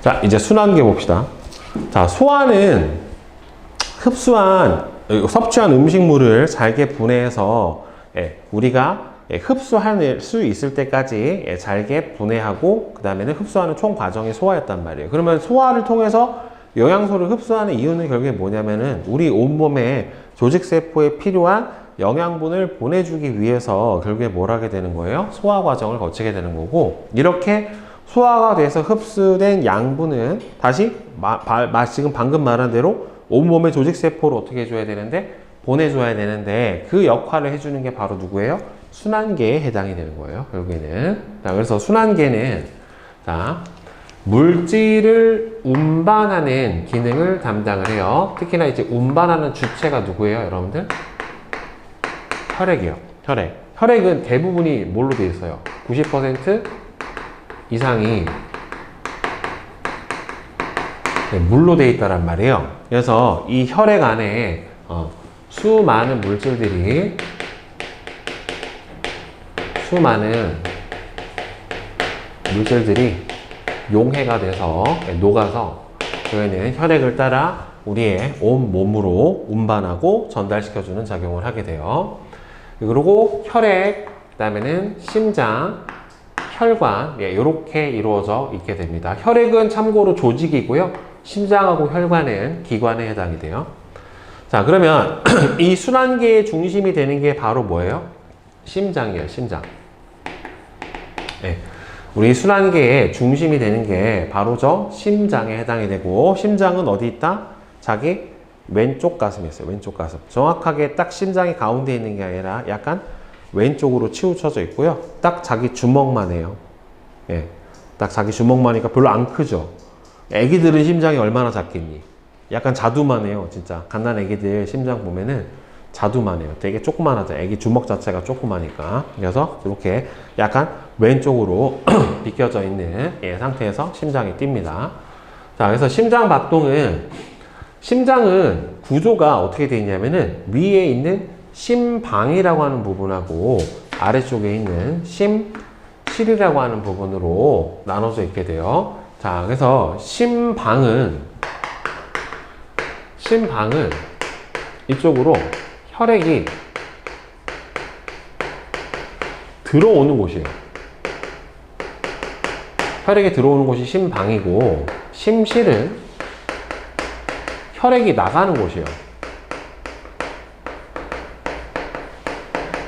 자, 이제 순환계 봅시다. 자, 소화는 섭취한 음식물을 잘게 분해해서 우리가 흡수할 수 있을 때까지 잘게 분해하고 그 다음에는 흡수하는 총 과정이 소화였단 말이에요. 그러면 소화를 통해서 영양소를 흡수하는 이유는 결국에 뭐냐면은 우리 온몸에 조직세포에 필요한 영양분을 보내주기 위해서 결국에 뭘 하게 되는 거예요? 소화 과정을 거치게 되는 거고, 이렇게 소화가 돼서 흡수된 양분은 다시 지금 방금 말한 대로 온몸의 조직세포를 어떻게 해줘야 되는데? 보내줘야 되는데, 그 역할을 해주는 게 바로 누구예요? 순환계에 해당이 되는 거예요, 결국에는. 자, 그래서 순환계는, 자, 물질을 운반하는 기능을 담당을 해요. 특히나 이제 운반하는 주체가 누구예요, 여러분들? 혈액이요. 혈액은 대부분이 뭘로 되어 있어요? 90% 이상이 물로 되어 있다란 말이에요. 그래서 이 혈액 안에 수많은 물질들이 용해가 돼서 녹아서 저희는 혈액을 따라 우리의 온 몸으로 운반하고 전달시켜주는 작용을 하게 돼요. 그리고 혈액, 그 다음에는 심장, 혈관, 이렇게 이루어져 있게 됩니다. 혈액은 참고로 조직이고요. 심장하고 혈관은 기관에 해당이 돼요. 자, 그러면 이 순환계의 중심이 되는 게 바로 뭐예요? 심장이에요, 심장. 우리 순환계의 중심이 되는 게 바로 저 심장에 해당이 되고, 심장은 어디 있다? 자기 왼쪽 가슴에 있어요. 왼쪽 가슴. 정확하게 딱 심장이 가운데 있는 게 아니라 약간 왼쪽으로 치우쳐져 있고요. 딱 자기 주먹만 해요. 딱 자기 주먹만이니까 별로 안 크죠. 애기들은 심장이 얼마나 작겠니? 약간 자두만 해요. 진짜 갓난 애기들 심장 보면은 자두만 해요. 되게 조그만하죠. 애기 주먹 자체가 조그마니까. 그래서 이렇게 약간 왼쪽으로 비껴져 있는 상태에서 심장이 뜁니다. 자, 그래서 심장은 구조가 어떻게 되어 있냐면은 위에 있는 심방이라고 하는 부분하고 아래쪽에 있는 심실이라고 하는 부분으로 나눠져 있게 돼요. 자, 그래서 심방은 이쪽으로 혈액이 들어오는 곳이에요. 혈액이 들어오는 곳이 심방이고, 심실은 혈액이 나가는 곳이에요.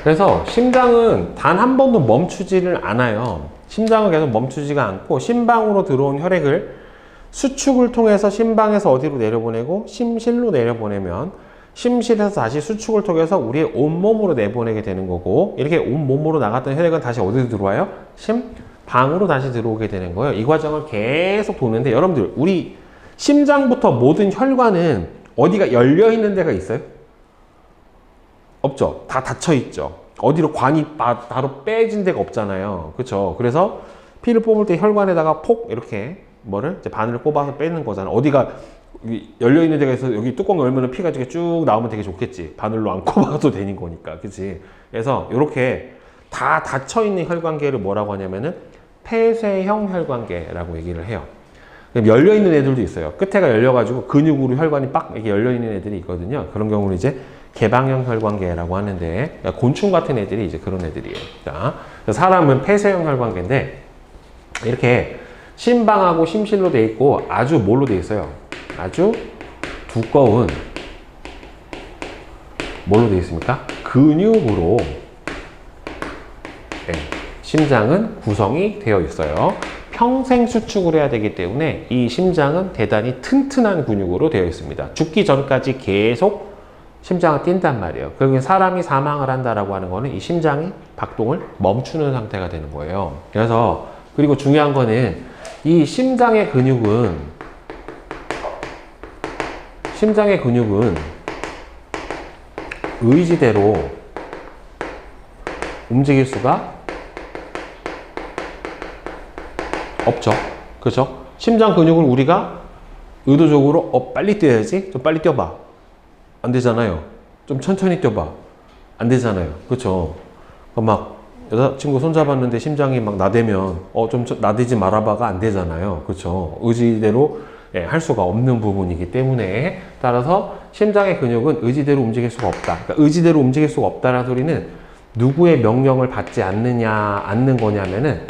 그래서 심장은 단 한 번도 멈추지를 않아요. 심장은 계속 멈추지가 않고, 심방으로 들어온 혈액을 수축을 통해서 심방에서 어디로 내려보내고 심실로 내려보내면 심실에서 다시 수축을 통해서 우리의 온몸으로 내보내게 되는 거고, 이렇게 온몸으로 나갔던 혈액은 다시 어디로 들어와요? 심방으로 다시 들어오게 되는 거예요. 이 과정을 계속 도는데, 여러분들 우리 심장부터 모든 혈관은 어디가 열려 있는 데가 있어요? 없죠. 다 닫혀 있죠. 어디로 관이 바로 빼진 데가 없잖아요. 그렇죠? 그래서 피를 뽑을 때 혈관에다가 폭 이렇게 이제 바늘을 꼽아서 빼는 거잖아. 어디가 열려 있는 데가 있어서 여기 뚜껑 열면 피가 이렇게 쭉 나오면 되게 좋겠지. 바늘로 안 꼽아도 되는 거니까. 그치? 그래서 이렇게 다 닫혀 있는 혈관계를 뭐라고 하냐면은 폐쇄형 혈관계라고 얘기를 해요. 열려 있는 애들도 있어요. 끝에가 열려가지고 근육으로 혈관이 빡 이렇게 열려 있는 애들이 있거든요. 그런 경우는 이제 개방형 혈관계라고 하는데, 곤충 같은 애들이 이제 그런 애들이에요. 자, 사람은 폐쇄형 혈관계인데, 이렇게 심방하고 심실로 돼 있고, 아주 뭘로 돼 있어요? 아주 두꺼운 뭘로 돼 있습니까? 근육으로 심장은 구성이 되어 있어요. 평생 수축을 해야 되기 때문에 이 심장은 대단히 튼튼한 근육으로 되어 있습니다. 죽기 전까지 계속 심장을 뛴단 말이에요. 그러면 사람이 사망을 한다라고 하는 거는 이 심장이 박동을 멈추는 상태가 되는 거예요. 그래서, 그리고 중요한 거는 이 심장의 근육은 의지대로 움직일 수가 없죠. 그렇죠? 심장 근육을 우리가 의도적으로 빨리 뛰어야지, 좀 빨리 뛰어봐, 안 되잖아요. 좀 천천히 뛰어봐, 안 되잖아요. 그렇죠? 막 여자친구 손잡았는데 심장이 막 나대면 좀 나대지 말아봐가 안 되잖아요. 그렇죠? 의지대로 할 수가 없는 부분이기 때문에 따라서 심장의 근육은 의지대로 움직일 수가 없다. 그러니까 의지대로 움직일 수가 없다라는 소리는 누구의 명령을 받지 않는 거냐면은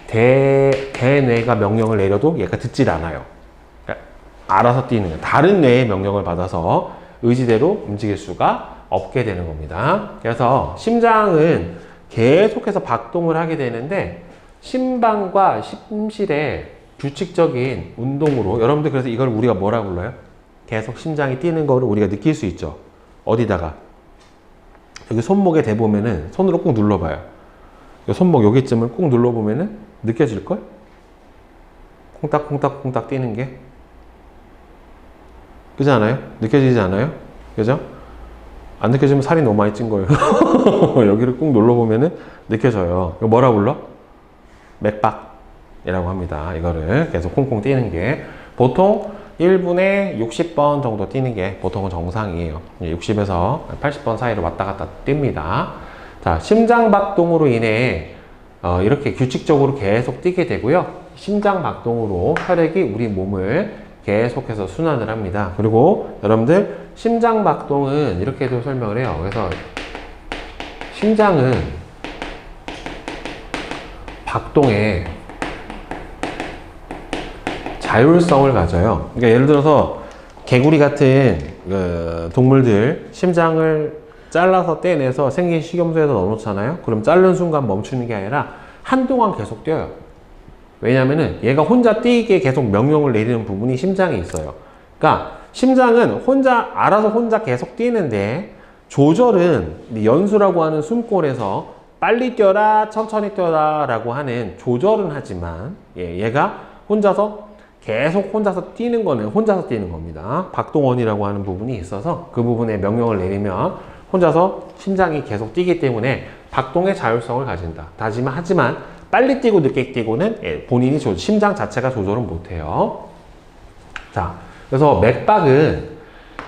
대뇌가 명령을 내려도 얘가 듣질 않아요. 그러니까 알아서 뛰는 거예요. 다른 뇌의 명령을 받아서 의지대로 움직일 수가 없게 되는 겁니다. 그래서 심장은 계속해서 박동을 하게 되는데 심방과 심실의 규칙적인 운동으로 여러분들 그래서 이걸 우리가 뭐라 불러요? 계속 심장이 뛰는 거를 우리가 느낄 수 있죠. 어디다가? 여기 손목에 대보면은 손으로 꾹 눌러봐요. 손목 여기쯤을 꾹 눌러보면은 느껴질걸? 콩닥콩닥콩닥 뛰는 게. 그렇지 않아요? 느껴지지 않아요? 그죠? 안 느껴지면 살이 너무 많이 찐 거예요. 여기를 꾹 눌러보면은 느껴져요. 이거 뭐라 불러? 맥박이라고 합니다. 이거를 계속 콩콩 뛰는 게. 보통 1분에 60번 정도 뛰는 게 보통은 정상이에요. 60에서 80번 사이로 왔다 갔다 뜁니다. 자, 심장박동으로 인해 이렇게 규칙적으로 계속 뛰게 되고요. 심장박동으로 혈액이 우리 몸을 계속해서 순환을 합니다. 그리고 여러분들 심장박동은 이렇게도 설명을 해요. 그래서 심장은 박동에 자율성을 가져요. 그러니까 예를 들어서 개구리 같은 동물들 심장을 잘라서 떼내서 생긴 식염수에다 넣어놓잖아요. 그럼 자른 순간 멈추는 게 아니라 한동안 계속 뛰어요. 왜냐면은 얘가 혼자 뛰게 계속 명령을 내리는 부분이 심장에 있어요. 그러니까 심장은 알아서 혼자 계속 뛰는데 조절은 연수라고 하는 숨골에서 빨리 뛰어라 천천히 뛰어라 라고 하는 조절은 하지만 얘가 계속 혼자서 뛰는 거는 혼자서 뛰는 겁니다. 박동원이라고 하는 부분이 있어서 그 부분에 명령을 내리면 혼자서 심장이 계속 뛰기 때문에 박동의 자율성을 가진다. 하지만 빨리 뛰고 늦게 뛰고는 본인이 심장 자체가 조절은 못해요. 자, 그래서 맥박은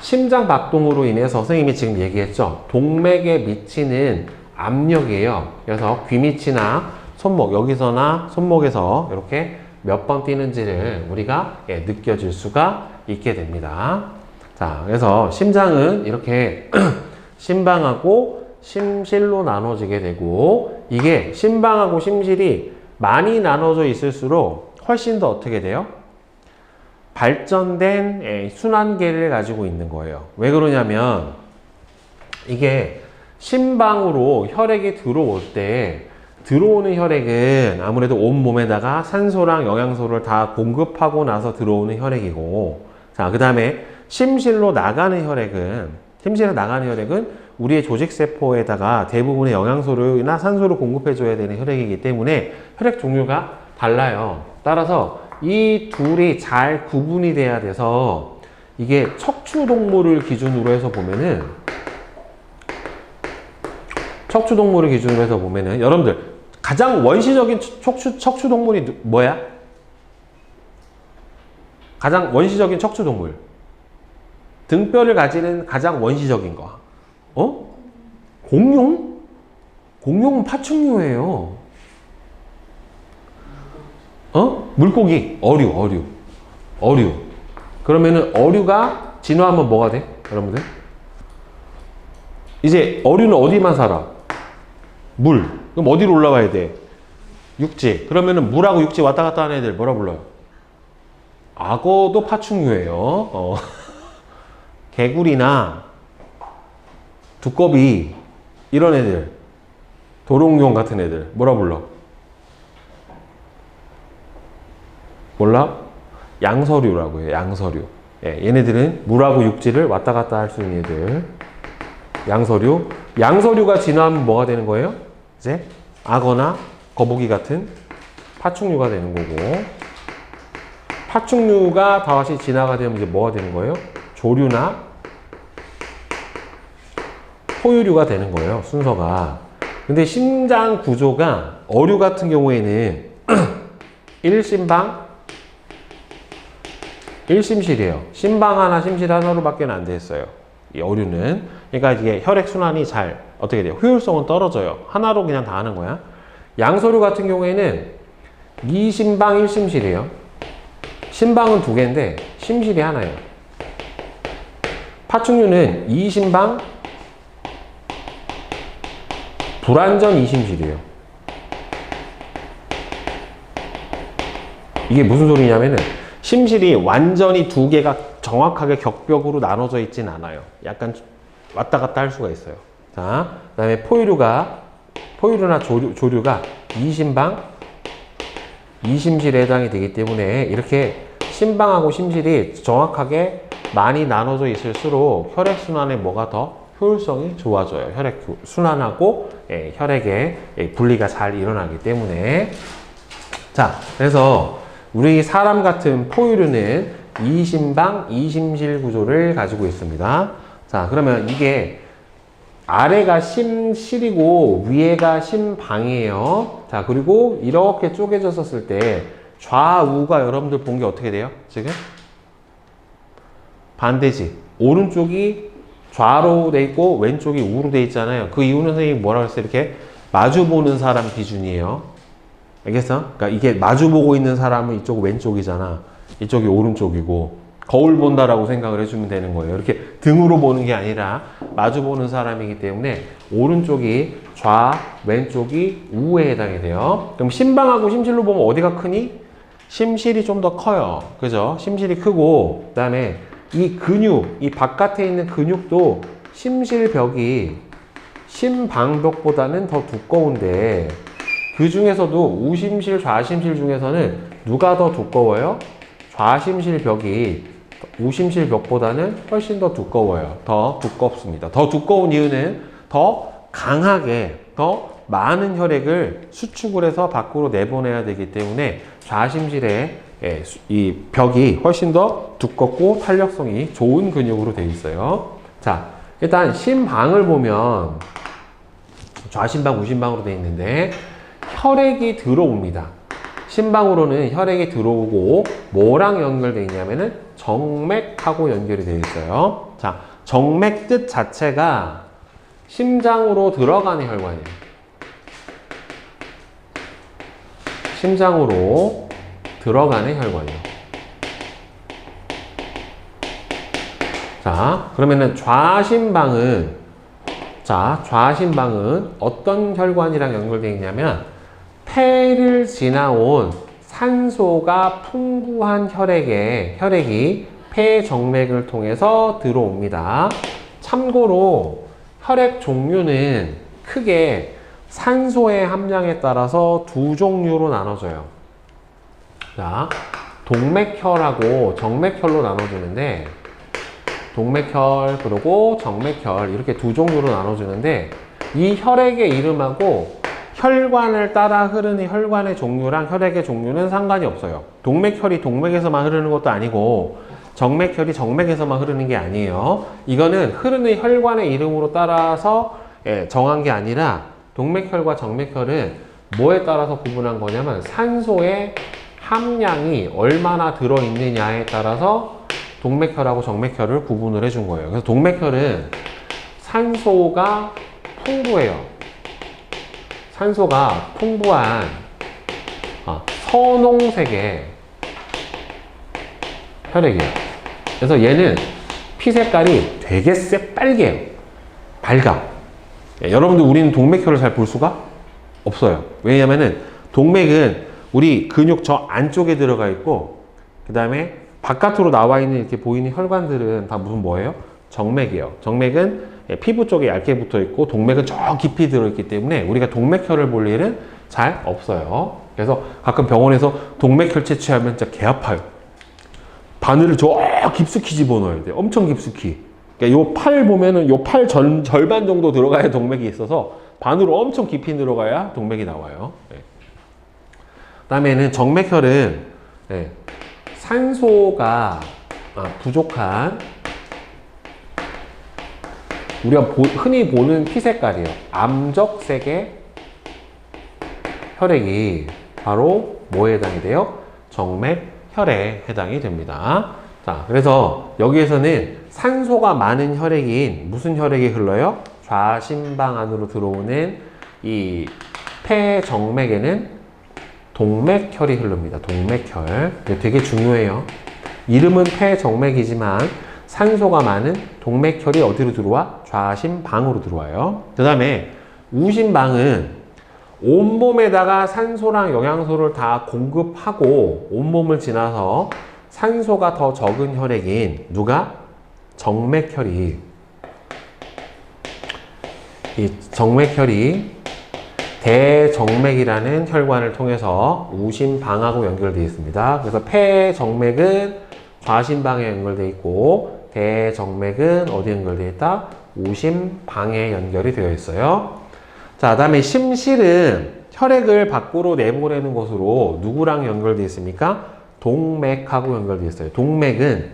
심장 박동으로 인해서 선생님이 지금 얘기했죠. 동맥에 미치는 압력이에요. 그래서 귀 밑이나 손목, 여기서나 손목에서 이렇게 몇 번 뛰는지를 우리가 느껴질 수가 있게 됩니다. 자, 그래서 심장은 이렇게 심방하고 심실로 나눠지게 되고 이게 심방하고 심실이 많이 나눠져 있을수록 훨씬 더 어떻게 돼요? 발전된 순환계를 가지고 있는 거예요. 왜 그러냐면 이게 심방으로 혈액이 들어올 때 들어오는 혈액은 아무래도 온몸에다가 산소랑 영양소를 다 공급하고 나서 들어오는 혈액이고 자, 그 다음에 심실로 나가는 혈액은 우리의 조직세포에다가 대부분의 영양소나 산소를 공급해줘야 되는 혈액이기 때문에 혈액 종류가 달라요. 따라서 이 둘이 잘 구분이 돼야 돼서 이게 척추동물을 기준으로 해서 보면은 여러분들 가장 원시적인 척추동물이 뭐야? 가장 원시적인 척추동물. 등뼈를 가지는 가장 원시적인 거. 공룡? 공룡은 파충류예요. 물고기, 어류. 그러면은 어류가 진화하면 뭐가 돼? 여러분들? 이제 어류는 어디만 살아? 물. 그럼 어디로 올라가야 돼? 육지. 그러면은 물하고 육지 왔다 갔다 하는 애들 뭐라 불러요? 악어도 파충류예요. 개구리나 두꺼비 이런 애들, 도롱뇽 같은 애들 뭐라 불러? 몰라? 양서류라고 해요. 양서류. 얘네들은 물하고 육지를 왔다 갔다 할 수 있는 애들. 양서류. 양서류가 진화하면 뭐가 되는 거예요? 이제 악어나 거북이 같은 파충류가 되는 거고, 파충류가 다시 진화가 되면 이제 뭐가 되는 거예요? 조류나 포유류가 되는 거예요, 순서가. 근데 심장 구조가 어류 같은 경우에는 1심방 1심실이에요. 심방 하나, 심실 하나로밖에 안 돼 있어요, 이 어류는. 그러니까 이게 혈액순환이 잘 어떻게 돼요? 효율성은 떨어져요. 하나로 그냥 다 하는 거야. 양서류 같은 경우에는 2심방 1심실이에요. 심방은 2개인데 심실이 하나예요. 파충류는 2심방 불완전 2심실이에요. 이게 무슨 소리냐면은 심실이 완전히 2개가 정확하게 격벽으로 나눠져 있진 않아요. 약간 왔다 갔다 할 수가 있어요. 자, 그 다음에 포유류나 조류가 2심방 2심실에 해당이 되기 때문에 이렇게 심방하고 심실이 정확하게 많이 나눠져 있을수록 혈액순환에 뭐가 더 효율성이 좋아져요. 혈액순환하고 혈액의 분리가 잘 일어나기 때문에. 자, 그래서 우리 사람 같은 포유류는 2심방 2심실 구조를 가지고 있습니다. 자, 그러면 이게 아래가 심실이고 위에가 심방이에요. 자, 그리고 이렇게 쪼개졌었을 때 좌우가 여러분들 본 게 어떻게 돼요? 지금? 반대지. 오른쪽이 좌로 돼 있고 왼쪽이 우로 돼 있잖아요. 그 이유는 선생님이 뭐라고 했어요? 이렇게 마주보는 사람 기준이에요. 알겠어? 그러니까 이게 마주보고 있는 사람은 이쪽 왼쪽이잖아. 이쪽이 오른쪽이고 거울 본다라고 생각을 해주면 되는 거예요. 이렇게 등으로 보는 게 아니라 마주 보는 사람이기 때문에 오른쪽이 좌, 왼쪽이 우에 해당이 돼요. 그럼 심방하고 심실로 보면 어디가 크니? 심실이 좀 더 커요. 그죠? 심실이 크고, 그 다음에 이 근육, 이 바깥에 있는 근육도 심실벽이 심방벽보다는 더 두꺼운데, 그 중에서도 우심실, 좌심실 중에서는 누가 더 두꺼워요? 좌심실 벽이 우심실 벽보다는 훨씬 더 두꺼워요. 더 두껍습니다. 더 두꺼운 이유는 더 강하게, 더 많은 혈액을 수축을 해서 밖으로 내보내야 되기 때문에 좌심실의 이 벽이 훨씬 더 두껍고 탄력성이 좋은 근육으로 되어 있어요. 자, 일단 심방을 보면 좌심방, 우심방으로 되어 있는데 혈액이 들어옵니다. 심방으로는 혈액이 들어오고 뭐랑 연결되어 있냐면은 정맥하고 연결이 되어 있어요. 자, 정맥 뜻 자체가 심장으로 들어가는 혈관이에요. 심장으로 들어가는 혈관이에요. 자, 그러면은 좌심방은 어떤 혈관이랑 연결되어 있냐면 폐를 지나온 산소가 풍부한 혈액이 폐 정맥을 통해서 들어옵니다. 참고로 혈액 종류는 크게 산소의 함량에 따라서 2종류로 나눠져요. 자, 동맥혈하고 정맥혈로 나눠주는데, 동맥혈 그리고 정맥혈 이렇게 2종류로 나눠주는데, 이 혈액의 이름하고 혈관을 따라 흐르는 혈관의 종류랑 혈액의 종류는 상관이 없어요. 동맥혈이 동맥에서만 흐르는 것도 아니고 정맥혈이 정맥에서만 흐르는 게 아니에요. 이거는 흐르는 혈관의 이름으로 따라서 정한 게 아니라 동맥혈과 정맥혈은 뭐에 따라서 구분한 거냐면 산소의 함량이 얼마나 들어있느냐에 따라서 동맥혈하고 정맥혈을 구분을 해준 거예요. 그래서 동맥혈은 산소가 풍부해요. 산소가 풍부한 선홍색의 혈액이에요. 그래서 얘는 피 색깔이 되게 새빨개요. 밝아. 여러분들 우리는 동맥혈을 잘 볼 수가 없어요. 왜냐면은 동맥은 우리 근육 저 안쪽에 들어가 있고 그 다음에 바깥으로 나와 있는 이렇게 보이는 혈관들은 다 무슨 뭐예요? 정맥이에요. 정맥은 피부 쪽에 얇게 붙어 있고 동맥은 저 깊이 들어있기 때문에 우리가 동맥혈을 볼 일은 잘 없어요. 그래서 가끔 병원에서 동맥혈 채취하면 진짜 개 아파요. 바늘을 저 깊숙이 집어넣어야 돼요. 엄청 깊숙이. 그러니까 요 팔 보면은 요 팔 절반 정도 들어가야 동맥이 있어서 바늘로 엄청 깊이 들어가야 동맥이 나와요. 그다음에는 정맥혈은 산소가 부족한 우리가 흔히 보는 피 색깔이에요. 암적색의 혈액이 바로 뭐에 해당이 돼요? 정맥혈에 해당이 됩니다. 자, 그래서 여기에서는 산소가 많은 혈액인 무슨 혈액이 흘러요? 좌심방 안으로 들어오는 이 폐정맥에는 동맥혈이 흐릅니다. 동맥혈. 되게 중요해요. 이름은 폐정맥이지만 산소가 많은 동맥혈이 어디로 들어와? 좌심방으로 들어와요. 그 다음에 우심방은 온몸에다가 산소랑 영양소를 다 공급하고 온몸을 지나서 산소가 더 적은 혈액인 누가? 정맥혈이. 이 정맥혈이 대정맥이라는 혈관을 통해서 우심방하고 연결되어 있습니다. 그래서 폐정맥은 좌심방에 연결되어 있고 대정맥은 어디에 연결되어 있다? 우심방에 연결이 되어 있어요. 자, 다음에 심실은 혈액을 밖으로 내보내는 것으로 누구랑 연결되어 있습니까? 동맥하고 연결되어 있어요. 동맥은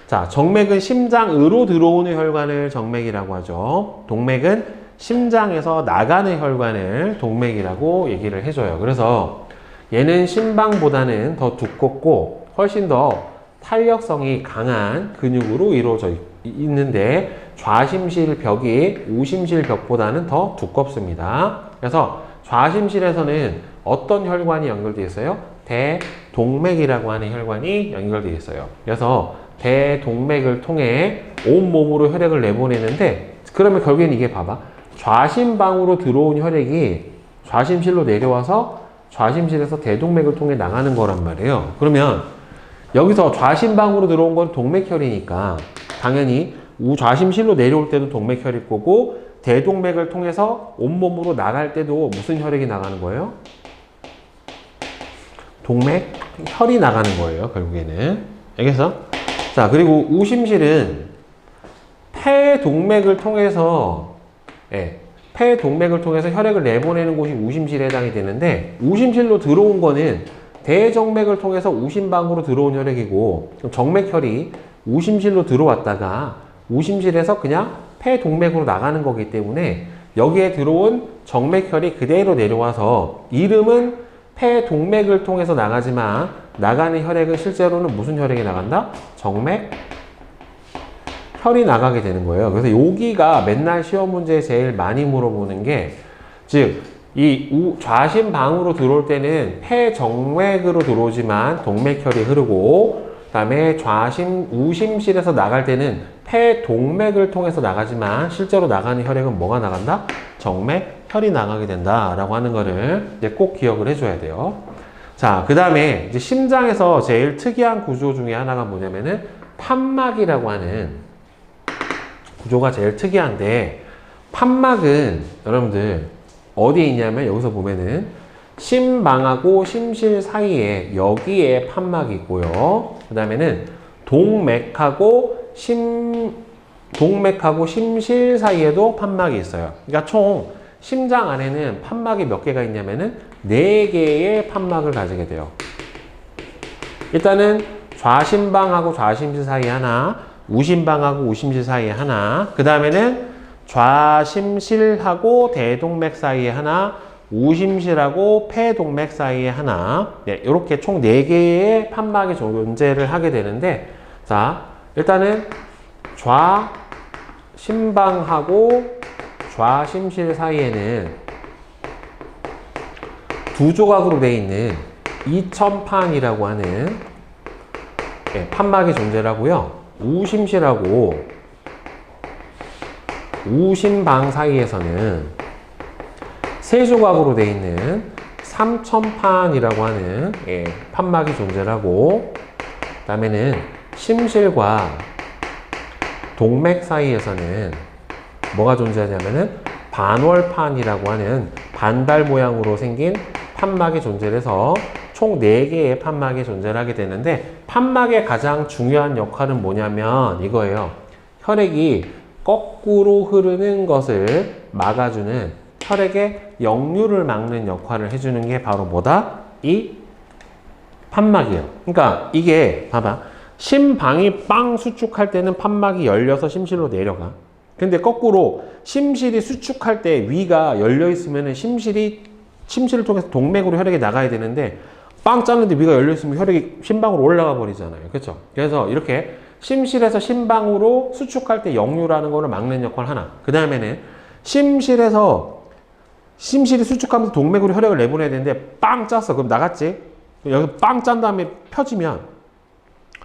자, 정맥은 심장으로 들어오는 혈관을 정맥이라고 하죠. 동맥은 심장에서 나가는 혈관을 동맥이라고 얘기를 해줘요. 그래서 얘는 심방보다는 더 두껍고 훨씬 더 탄력성이 강한 근육으로 이루어져 있는데 좌심실 벽이 우심실 벽보다는 더 두껍습니다. 그래서 좌심실에서는 어떤 혈관이 연결되어 있어요? 대동맥이라고 하는 혈관이 연결되어 있어요. 그래서 대동맥을 통해 온몸으로 혈액을 내보내는데 그러면 결국엔 이게 봐봐. 좌심방으로 들어온 혈액이 좌심실로 내려와서 좌심실에서 대동맥을 통해 나가는 거란 말이에요. 그러면 여기서 좌심방으로 들어온 건 동맥혈이니까 당연히 좌심실로 내려올 때도 동맥혈일 거고 대동맥을 통해서 온몸으로 나갈 때도 무슨 혈액이 나가는 거예요? 동맥혈이 나가는 거예요. 결국에는. 알겠어? 자, 그리고 우심실은 폐동맥을 통해서 폐동맥을 통해서 혈액을 내보내는 곳이 우심실에 해당이 되는데 우심실로 들어온 거는 대정맥을 통해서 우심방으로 들어온 혈액이고 정맥혈이 우심실로 들어왔다가 우심실에서 그냥 폐동맥으로 나가는 거기 때문에 여기에 들어온 정맥혈이 그대로 내려와서 이름은 폐동맥을 통해서 나가지만 나가는 혈액은 실제로는 무슨 혈액이 나간다? 정맥 혈이 나가게 되는 거예요. 그래서 여기가 맨날 시험 문제에 제일 많이 물어보는 게, 즉, 이 좌심방으로 들어올 때는 폐정맥으로 들어오지만 동맥혈이 흐르고, 그 다음에 우심실에서 나갈 때는 폐동맥을 통해서 나가지만 실제로 나가는 혈액은 뭐가 나간다? 정맥혈이 나가게 된다라고 하는 거를 이제 꼭 기억을 해줘야 돼요. 자, 그 다음에 이제 심장에서 제일 특이한 구조 중에 하나가 뭐냐면은 판막이라고 하는 구조가 제일 특이한데 판막은 여러분들 어디에 있냐면 여기서 보면은 심방하고 심실 사이에 여기에 판막이 있고요. 그 다음에는 동맥하고 심실 사이에도 판막이 있어요. 그러니까 총 심장 안에는 판막이 몇 개가 있냐면은 4개의 판막을 가지게 돼요. 일단은 좌심방하고 좌심실 사이에 하나, 우심방하고 우심실 사이에 하나, 그 다음에는 좌심실하고 대동맥 사이에 하나, 우심실하고 폐동맥 사이에 하나, 네, 이렇게 총 4개의 판막이 존재를 하게 되는데, 자, 일단은 좌심방하고 좌심실 사이에는 두 조각으로 되어 있는 이천판이라고 하는 판막이 존재를 하고요. 우심실하고 우심방 사이에서는 세 조각으로 되어 있는 삼천판이라고 하는 판막이 존재를 하고, 그 다음에는 심실과 동맥 사이에서는 뭐가 존재하냐면은 반월판이라고 하는 반달 모양으로 생긴 판막이 존재를 해서 총 4개의 판막이 존재를 하게 되는데, 판막의 가장 중요한 역할은 뭐냐면 이거예요. 혈액이 거꾸로 흐르는 것을 막아주는, 혈액의 역류를 막는 역할을 해주는 게 바로 뭐다? 이 판막이에요. 그러니까 이게 봐봐. 심방이 빵 수축할 때는 판막이 열려서 심실로 내려가. 근데 거꾸로 심실이 수축할 때 위가 열려 있으면 심실을 통해서 동맥으로 혈액이 나가야 되는데 빵 짰는데 위가 열려 있으면 혈액이 심방으로 올라가 버리잖아요. 그렇죠? 그래서 이렇게 심실에서 심방으로 수축할 때 역류라는 거를 막는 역할 하나. 그 다음에는 심실에서 심실이 수축하면서 동맥으로 혈액을 내보내야 되는데 빵 짰어. 그럼 나갔지? 여기 빵 짠 다음에 펴지면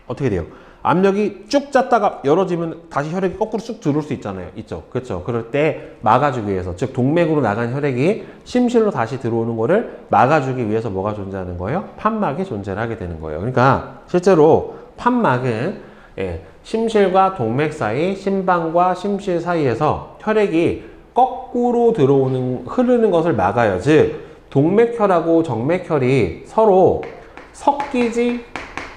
어떻게 돼요? 압력이 쭉 짰다가 열어지면 다시 혈액이 거꾸로 쑥 들어올 수 있잖아요. 있죠. 그렇죠. 그럴 때 막아주기 위해서, 즉 동맥으로 나간 혈액이 심실로 다시 들어오는 거를 막아주기 위해서 뭐가 존재하는 거예요? 판막이 존재를 하게 되는 거예요. 그러니까 실제로 판막은 심실과 동맥 사이, 심방과 심실 사이에서 혈액이 거꾸로 흐르는 것을 막아요. 즉 동맥혈하고 정맥혈이 서로 섞이지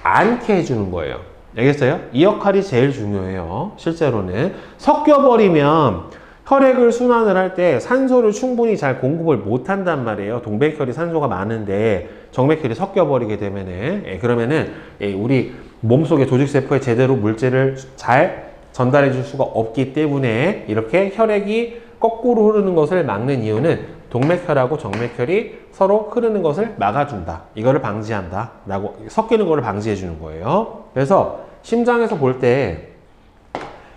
않게 해주는 거예요. 알겠어요? 이 역할이 제일 중요해요. 실제로는 섞여버리면 혈액을 순환을 할 때 산소를 충분히 잘 공급을 못 한단 말이에요. 동맥혈이 산소가 많은데 정맥혈이 섞여버리게 되면은 그러면은 우리 몸속의 조직세포에 제대로 물질을 잘 전달해 줄 수가 없기 때문에 이렇게 혈액이 거꾸로 흐르는 것을 막는 이유는 동맥혈하고 정맥혈이 서로 흐르는 것을 막아준다. 이거를 방지한다. 라고 섞이는 거를 방지해 주는 거예요. 그래서 심장에서 볼 때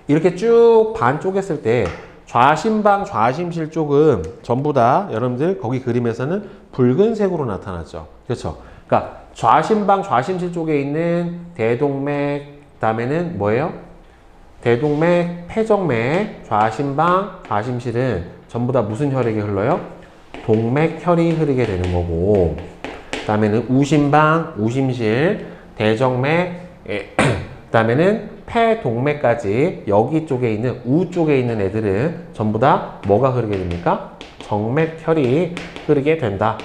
이렇게 쭉 반 쪼갰을 때 좌심방, 좌심실 쪽은 전부 다 여러분들 거기 그림에서는 붉은색으로 나타났죠. 그렇죠? 그러니까 좌심방, 좌심실 쪽에 있는 대동맥, 그다음에는 뭐예요? 대동맥, 폐정맥, 좌심방, 좌심실은 전부 다 무슨 혈액이 흘러요? 동맥혈이 흐르게 되는 거고, 그 다음에는 우심방, 우심실, 대정맥, 그 다음에는 폐동맥까지 여기 쪽에 있는 우 쪽에 있는 애들은 전부 다 뭐가 흐르게 됩니까? 정맥혈이 흐르게 된다.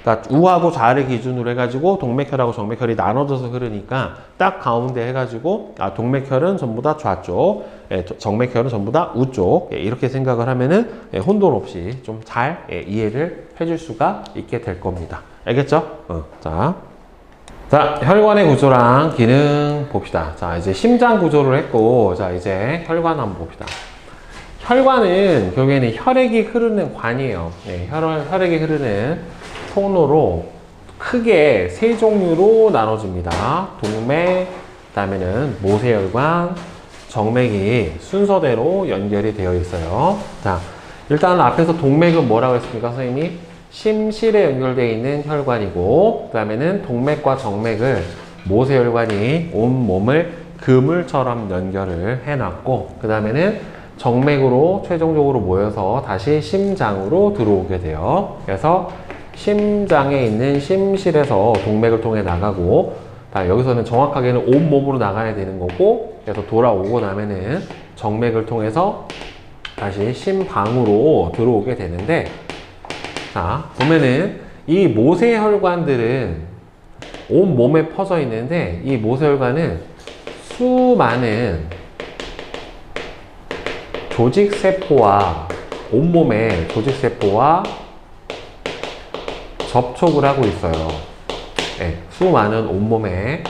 그러니까 우하고 좌를 기준으로 해가지고 동맥혈하고 정맥혈이 나눠져서 흐르니까 딱 가운데 해가지고 동맥혈은 전부 다 좌쪽, 정맥혈은 전부 다 우쪽, 이렇게 생각을 하면은 혼돈 없이 좀 잘 이해를 해줄 수가 있게 될 겁니다. 알겠죠? 자, 혈관의 구조랑 기능 봅시다. 자, 이제 심장 구조를 했고, 자, 이제 혈관 한번 봅시다. 혈관은 결국에는 혈액이 흐르는 관이에요. 혈액이 흐르는 통로로 크게 세 종류로 나눠집니다. 동맥, 그다음에는 모세혈관, 정맥이 순서대로 연결이 되어 있어요. 자, 일단 앞에서 동맥은 뭐라고 했습니까, 선생님이? 심실에 연결되어 있는 혈관이고, 그 다음에는 동맥과 정맥을 모세혈관이 온 몸을 그물처럼 연결을 해놨고, 그 다음에는 정맥으로 최종적으로 모여서 다시 심장으로 들어오게 돼요. 그래서 심장에 있는 심실에서 동맥을 통해 나가고, 여기서는 정확하게는 온 몸으로 나가야 되는 거고, 그래서 돌아오고 나면은 정맥을 통해서 다시 심방으로 들어오게 되는데, 자, 보면은 이 모세혈관들은 온 몸에 퍼져 있는데, 이 모세혈관은 수많은 조직세포와 온몸의 조직세포와 접촉을 하고 있어요. 수많은 온몸의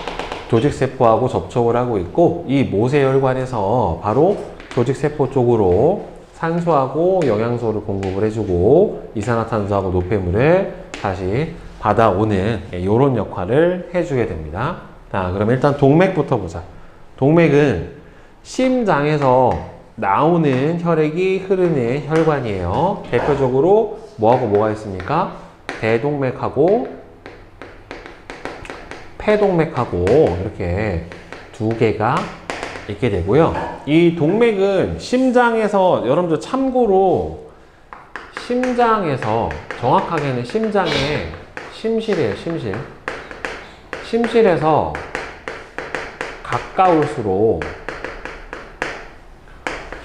조직세포하고 접촉을 하고 있고, 이 모세혈관에서 바로 조직세포 쪽으로 산소하고 영양소를 공급을 해주고 이산화탄소하고 노폐물을 다시 받아오는 이런 역할을 해주게 됩니다. 자, 그럼 일단 동맥부터 보자. 동맥은 심장에서 나오는 혈액이 흐르는 혈관이에요. 대표적으로 뭐하고 뭐가 있습니까? 대동맥하고 폐동맥하고 이렇게 두 개가 있게 되고요. 이 동맥은 심장에서, 여러분들 참고로 심장에서, 정확하게는 심장의 심실이에요. 심실에서 가까울수록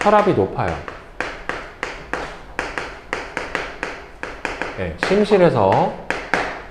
혈압이 높아요. 심실에서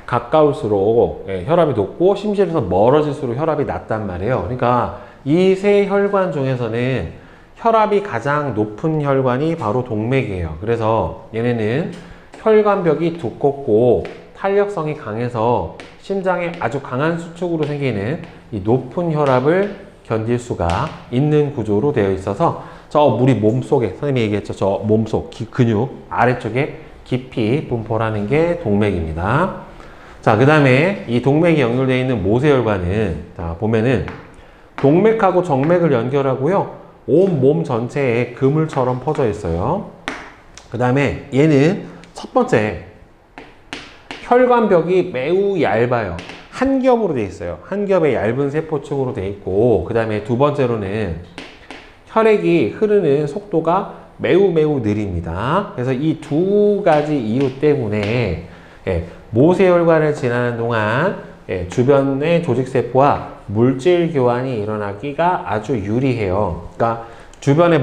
가까울수록 혈압이 높고, 심실에서 멀어질수록 혈압이 낮단 말이에요. 그러니까 이 세 혈관 중에서는 혈압이 가장 높은 혈관이 바로 동맥이에요. 그래서 얘네는 혈관벽이 두껍고 탄력성이 강해서 심장에 아주 강한 수축으로 생기는 이 높은 혈압을 견딜 수가 있는 구조로 되어 있어서, 저 우리 몸속에, 선생님이 얘기했죠, 저 몸속 근육 아래쪽에 깊이 분포하는 게 동맥입니다. 자, 그 다음에 이 동맥이 연결되어 있는 모세혈관은, 자, 보면은 동맥하고 정맥을 연결하고요, 온 몸 전체에 그물처럼 퍼져 있어요. 그 다음에 얘는 첫 번째, 혈관벽이 매우 얇아요. 한 겹으로 되어 있어요. 한 겹의 얇은 세포축으로 되어 있고, 그 다음에 두 번째로는 혈액이 흐르는 속도가 매우 느립니다. 그래서 이 두 가지 이유 때문에 모세혈관을 지나는 동안 주변의 조직세포와 물질 교환이 일어나기가 아주 유리해요. 그러니까 주변의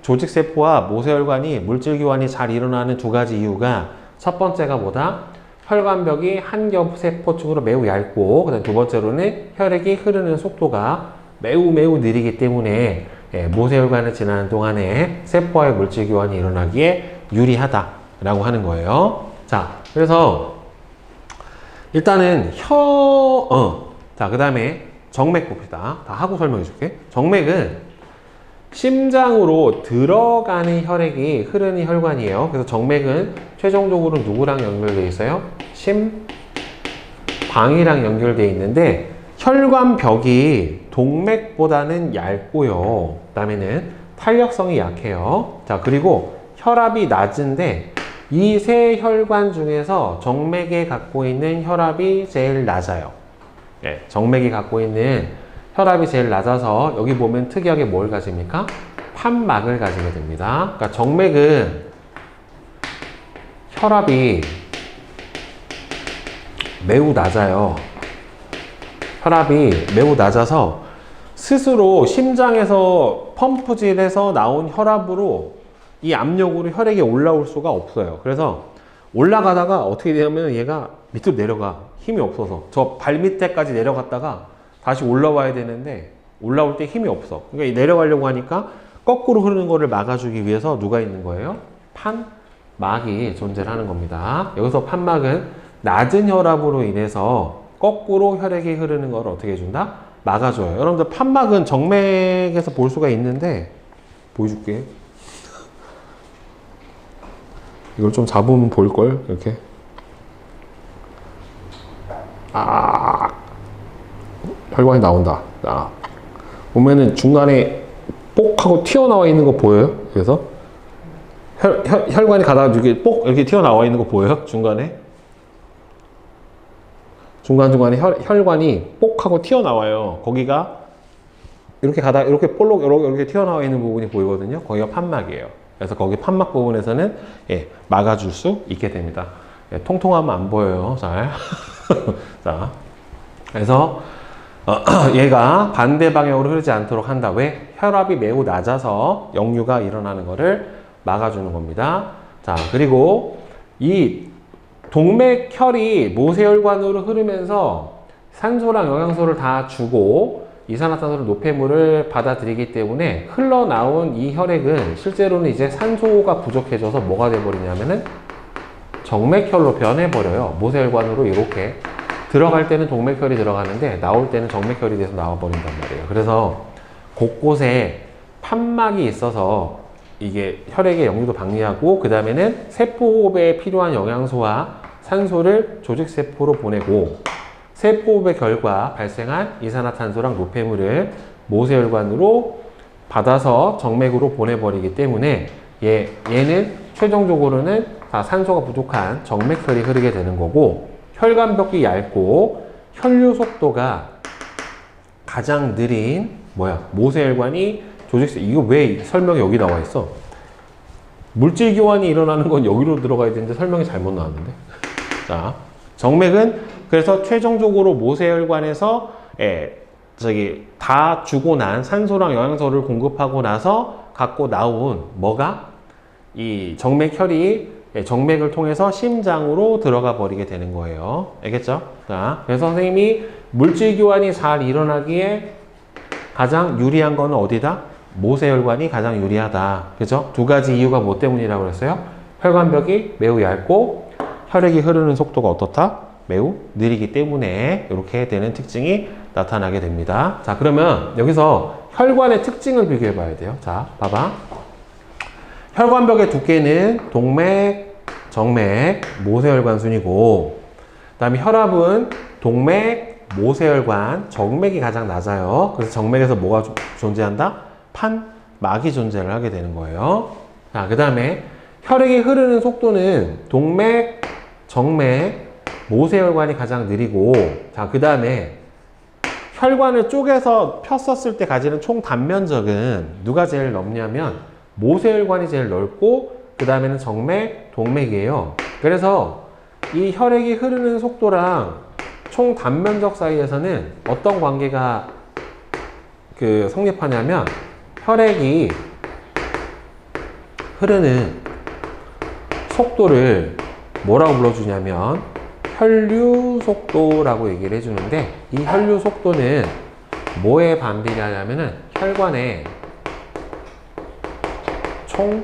조직세포와 모세혈관이 물질 교환이 잘 일어나는 두 가지 이유가, 첫 번째가 뭐다? 혈관벽이 한 겹 세포축으로 매우 얇고, 그다음 두 번째로는 혈액이 흐르는 속도가 매우 느리기 때문에 모세혈관을 지나는 동안에 세포와의 물질 교환이 일어나기에 유리하다라고 하는 거예요. 자, 그래서 일단은 자, 그 다음에 정맥 봅시다. 다 하고 설명해 줄게. 정맥은 심장으로 들어가는 혈액이 흐르는 혈관이에요. 그래서 정맥은 최종적으로 누구랑 연결되어 있어요? 심방이랑 연결되어 있는데, 혈관벽이 동맥보다는 얇고요. 그 다음에는 탄력성이 약해요. 자, 그리고 혈압이 낮은데, 이 세 혈관 중에서 정맥에 갖고 있는 혈압이 제일 낮아요. 정맥이 갖고 있는 혈압이 제일 낮아서 여기 보면 특이하게 뭘 가집니까? 판막을 가지게 됩니다. 그러니까 정맥은 혈압이 매우 낮아요. 혈압이 매우 낮아서 스스로 심장에서 펌프질해서 나온 혈압으로, 이 압력으로 혈액이 올라올 수가 없어요. 그래서 올라가다가 어떻게 되냐면 얘가 밑으로 내려가. 힘이 없어서. 저 발 밑에까지 내려갔다가 다시 올라와야 되는데 올라올 때 힘이 없어. 그러니까 내려가려고 하니까 거꾸로 흐르는 거를 막아주기 위해서 누가 있는 거예요? 판막이 존재를 하는 겁니다. 여기서 판막은 낮은 혈압으로 인해서 거꾸로 혈액이 흐르는 걸 어떻게 해준다? 막아줘요. 여러분들 판막은 정맥에서 볼 수가 있는데, 보여줄게. 이걸 좀 잡으면 보일걸? 이렇게. 혈관이 나온다. 보면은 중간에 뽁 하고 튀어나와 있는 거 보여요? 그래서 혈관이 가다가 이렇게 튀어나와 있는 거 보여요? 중간에? 중간중간에 혈관이 뽁 하고 튀어나와요. 거기가 이렇게 가다가 이렇게 볼록 이렇게 튀어나와 있는 부분이 보이거든요. 거기가 판막이에요. 그래서 거기 판막 부분에서는 막아줄 수 있게 됩니다. 통통하면 안 보여요. 잘. 자, 그래서 얘가 반대 방향으로 흐르지 않도록 한다. 왜? 혈압이 매우 낮아서 역류가 일어나는 것을 막아주는 겁니다. 자, 그리고 이 동맥혈이 모세혈관으로 흐르면서 산소랑 영양소를 다 주고 이산화탄소를 노폐물을 받아들이기 때문에 흘러나온 이 혈액은 실제로는 이제 산소가 부족해져서 뭐가 돼버리냐면은 정맥혈로 변해버려요. 모세혈관으로 이렇게 들어갈 때는 동맥혈이 들어가는데 나올 때는 정맥혈이 돼서 나와버린단 말이에요. 그래서 곳곳에 판막이 있어서 이게 혈액의 역류도 방해하고, 그 다음에는 세포호흡에 필요한 영양소와 산소를 조직세포로 보내고, 세포호흡의 결과 발생한 이산화탄소랑 노폐물을 모세혈관으로 받아서 정맥으로 보내버리기 때문에 얘는 최종적으로는 다 산소가 부족한 정맥혈이 흐르게 되는 거고, 혈관벽이 얇고 혈류 속도가 가장 느린 모세혈관이 이거 왜 설명이 여기 나와 있어? 물질 교환이 일어나는 건 여기로 들어가야 되는데 설명이 잘못 나왔는데. 자, 정맥은 그래서 최종적으로 모세혈관에서 다 주고 난 산소랑 영양소를 공급하고 나서 갖고 나온 이 정맥혈이 정맥을 통해서 심장으로 들어가 버리게 되는 거예요. 알겠죠? 자, 그래서 선생님이 물질 교환이 잘 일어나기에 가장 유리한 거는 어디다? 모세혈관이 가장 유리하다. 그죠? 두 가지 이유가 뭐 때문이라고 그랬어요? 혈관벽이 매우 얇고 혈액이 흐르는 속도가 어떻다? 매우 느리기 때문에 이렇게 되는 특징이 나타나게 됩니다. 자, 그러면 여기서 혈관의 특징을 비교해 봐야 돼요. 자, 봐봐. 혈관벽의 두께는 동맥, 정맥, 모세혈관 순이고, 그 다음에 혈압은 동맥, 모세혈관, 정맥이 가장 낮아요. 그래서 정맥에서 뭐가 존재한다? 판막이 존재를 하게 되는 거예요. 자, 그 다음에 혈액이 흐르는 속도는 동맥, 정맥, 모세혈관이 가장 느리고, 자, 그 다음에 혈관을 쪼개서 폈었을 때 가지는 총 단면적은 누가 제일 넓냐면 모세혈관이 제일 넓고, 그 다음에는 정맥, 동맥이에요. 그래서 이 혈액이 흐르는 속도랑 총 단면적 사이에서는 어떤 관계가 성립하냐면, 혈액이 흐르는 속도를 뭐라고 불러주냐면 혈류 속도라고 얘기를 해주는데, 이 혈류 속도는 뭐에 반비례하냐면은 혈관의 총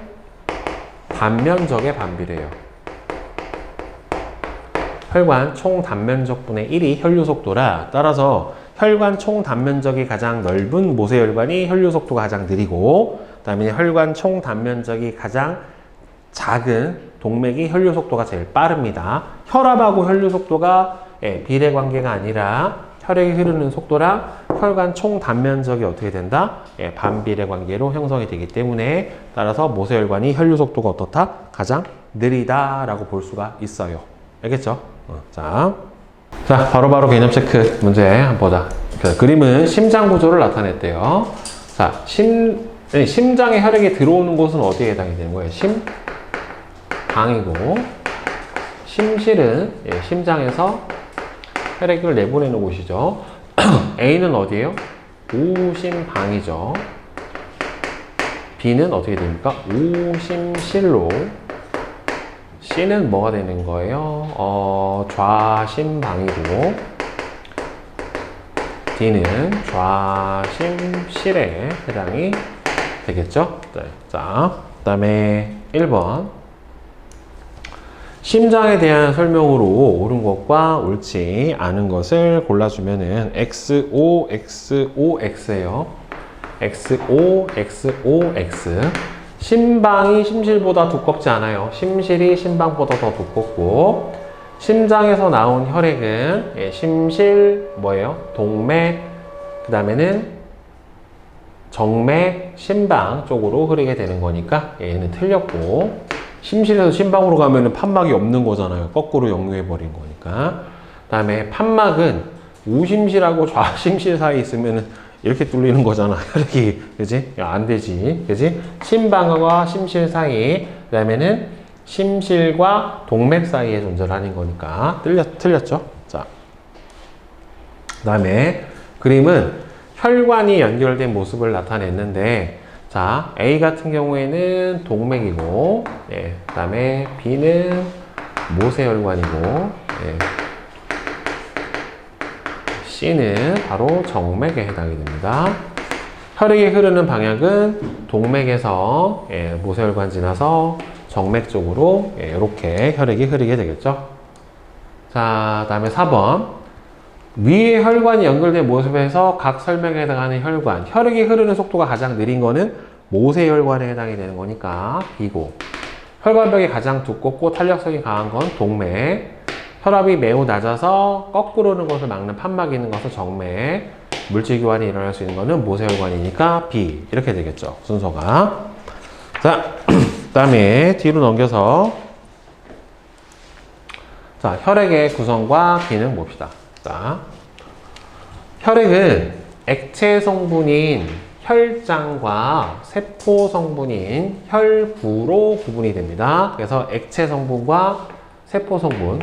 단면적에 반비례해요. 혈관 총 단면적 분의 1이 혈류 속도라, 따라서 혈관 총 단면적이 가장 넓은 모세혈관이 혈류 속도가 가장 느리고, 그 다음에 혈관 총 단면적이 가장 작은 동맥이 혈류 속도가 제일 빠릅니다. 혈압하고 혈류 속도가 비례 관계가 아니라 혈액이 흐르는 속도랑 혈관 총 단면적이 어떻게 된다? 반비례 관계로 형성이 되기 때문에, 따라서 모세혈관이 혈류 속도가 어떻다? 가장 느리다라고 볼 수가 있어요. 알겠죠? 자, 바로바로 개념 체크 문제 한번 보자. 그림은 심장 구조를 나타냈대요. 자, 심장에 혈액이 들어오는 곳은 어디에 해당이 되는 거예요? 심방이고, 심실은 심장에서 혈액을 내보내는 곳이죠. A는 어디예요? 우심방이죠. B는 어떻게 됩니까? 우심실로. C는 뭐가 되는 거예요? 좌심방이고, D는 좌심실에 해당이 되겠죠? 네. 자, 그 다음에 1번. 심장에 대한 설명으로 옳은 것과 옳지 않은 것을 골라주면은 XO, XO, X예요. XO, XO, X. 심방이 심실보다 두껍지 않아요. 심실이 심방보다 더 두껍고, 심장에서 나온 혈액은 심실 뭐예요? 동맥, 그 다음에는 정맥, 심방 쪽으로 흐르게 되는 거니까 얘는 틀렸고, 심실에서 심방으로 가면 판막이 없는 거잖아요. 거꾸로 역류해 버린 거니까. 그 다음에 판막은 우심실하고 좌심실 사이에 있으면 이렇게 뚫리는 거잖아, 혈액이. 그지? 안 되지. 그지? 심방과 심실 사이, 그 다음에는 심실과 동맥 사이에 존재하는 거니까 틀렸죠? 자. 그 다음에 그림은 혈관이 연결된 모습을 나타냈는데, 자, A 같은 경우에는 동맥이고, 그 다음에 B는 모세혈관이고, C는 바로 정맥에 해당이 됩니다. 혈액이 흐르는 방향은 동맥에서 모세혈관 지나서 정맥 쪽으로 이렇게 혈액이 흐르게 되겠죠. 자, 다음에 4번. 위에 혈관이 연결된 모습에서 각 설명에 해당하는 혈관, 혈액이 흐르는 속도가 가장 느린 거는 모세혈관에 해당이 되는 거니까 B고, 혈관벽이 가장 두껍고 탄력성이 강한 건 동맥, 혈압이 매우 낮아서 거꾸로 오는 것을 막는 판막이 있는 것은 정맥, 물질 교환이 일어날 수 있는 것은 모세혈관이니까 B. 이렇게 되겠죠, 순서가. 자, 그 다음에 뒤로 넘겨서, 자, 혈액의 구성과 기능 봅시다. 자, 혈액은 액체 성분인 혈장과 세포 성분인 혈구로 구분이 됩니다. 그래서 액체 성분과 세포 성분,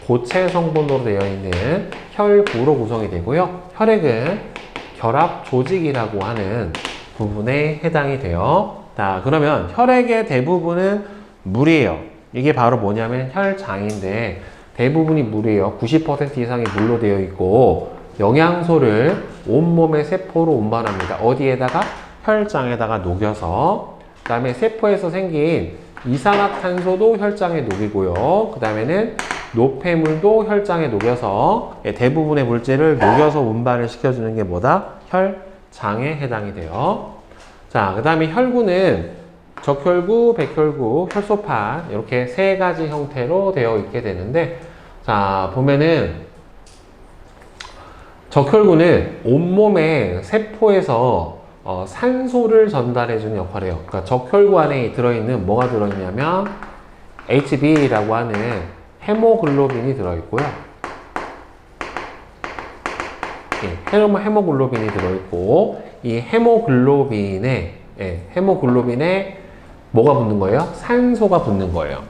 고체 성분으로 되어 있는 혈구로 구성이 되고요. 혈액은 결합 조직이라고 하는 부분에 해당이 돼요. 자, 그러면 혈액의 대부분은 물이에요. 이게 바로 뭐냐면 혈장인데 대부분이 물이에요. 90% 이상이 물로 되어 있고, 영양소를 온몸의 세포로 운반합니다. 어디에다가? 혈장에다가 녹여서. 그 다음에 세포에서 생긴 이산화탄소도 혈장에 녹이고요. 그 다음에는 노폐물도 혈장에 녹여서 대부분의 물질을 녹여서 운반을 시켜주는 게 뭐다? 혈장에 해당이 돼요. 자, 그 다음에 혈구는 적혈구, 백혈구, 혈소판 이렇게 세 가지 형태로 되어 있게 되는데, 자, 보면은 적혈구는 온몸의 세포에서 산소를 전달해주는 역할을 해요. 그러니까 적혈구 안에 들어있는 뭐가 들어있냐면 Hb라고 하는 헤모글로빈이 들어있고요. 헤모글로빈이 들어있고, 이 헤모글로빈에 뭐가 붙는 거예요? 산소가 붙는 거예요.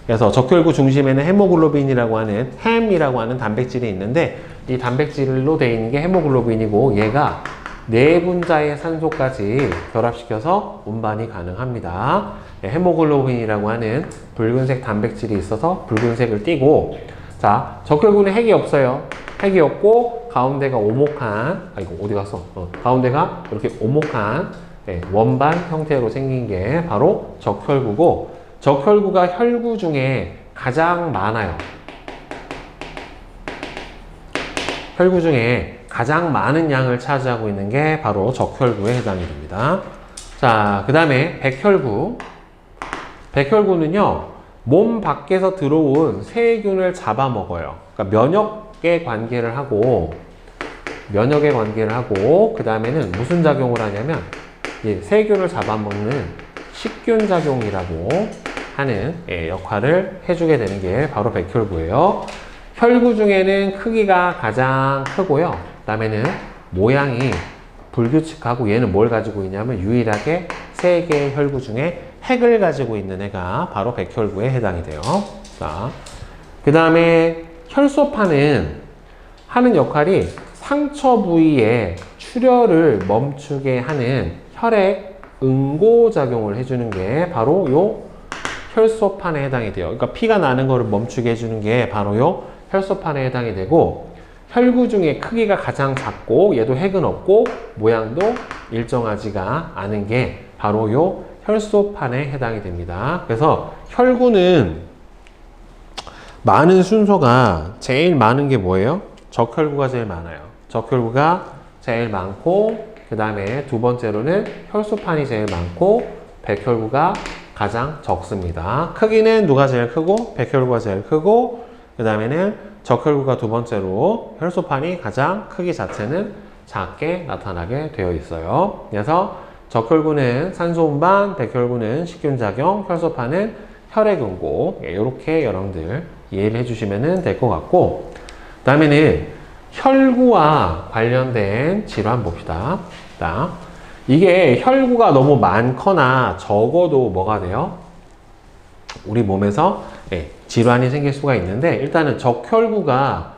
그래서 적혈구 중심에는 헤모글로빈이라고 하는 햄이라고 하는 단백질이 있는데, 이 단백질로 되어 있는 게 헤모글로빈이고, 얘가 네 분자의 산소까지 결합시켜서 운반이 가능합니다. 헤모글로빈이라고 하는 붉은색 단백질이 있어서 붉은색을 띠고, 자, 적혈구는 핵이 없어요. 핵이 없고 가운데가 오목한, 이거 어디 갔어? 가운데가 이렇게 오목한 원반 형태로 생긴 게 바로 적혈구고, 적혈구가 혈구 중에 가장 많아요. 혈구 중에 가장 많은 양을 차지하고 있는 게 바로 적혈구에 해당이 됩니다. 자, 그 다음에 백혈구. 백혈구는요, 몸 밖에서 들어온 세균을 잡아먹어요. 그러니까 면역의 관계를 하고, 그 다음에는 무슨 작용을 하냐면, 세균을 잡아먹는 식균 작용이라고 하는 역할을 해주게 되는 게 바로 백혈구예요. 혈구 중에는 크기가 가장 크고요. 그 다음에는 모양이 불규칙하고, 얘는 뭘 가지고 있냐면 유일하게 3개의 혈구 중에 핵을 가지고 있는 애가 바로 백혈구에 해당이 돼요. 자, 그 다음에 혈소판은 하는 역할이 상처 부위에 출혈을 멈추게 하는 혈액 응고작용을 해주는 게 바로 요 혈소판에 해당이 돼요. 그러니까 피가 나는 거를 멈추게 해주는 게 바로 요 혈소판에 해당이 되고, 혈구 중에 크기가 가장 작고 얘도 핵은 없고 모양도 일정하지가 않은 게 바로 요 혈소판에 해당이 됩니다. 그래서 혈구는 많은 순서가 제일 많은 게 뭐예요? 적혈구가 제일 많아요. 적혈구가 제일 많고, 그 다음에 두 번째로는 혈소판이 제일 많고, 백혈구가 가장 적습니다. 크기는 누가 제일 크고, 백혈구가 제일 크고, 그 다음에는 적혈구가 두 번째로, 혈소판이 가장 크기 자체는 작게 나타나게 되어 있어요. 그래서 적혈구는 산소 운반, 백혈구는 식균작용, 혈소판은 혈액응고, 이렇게 여러분들 이해를 해주시면 될 것 같고, 그 다음에는 혈구와 관련된 질환 봅시다. 이게 혈구가 너무 많거나 적어도 뭐가 돼요? 우리 몸에서 질환이 생길 수가 있는데, 일단은 적혈구가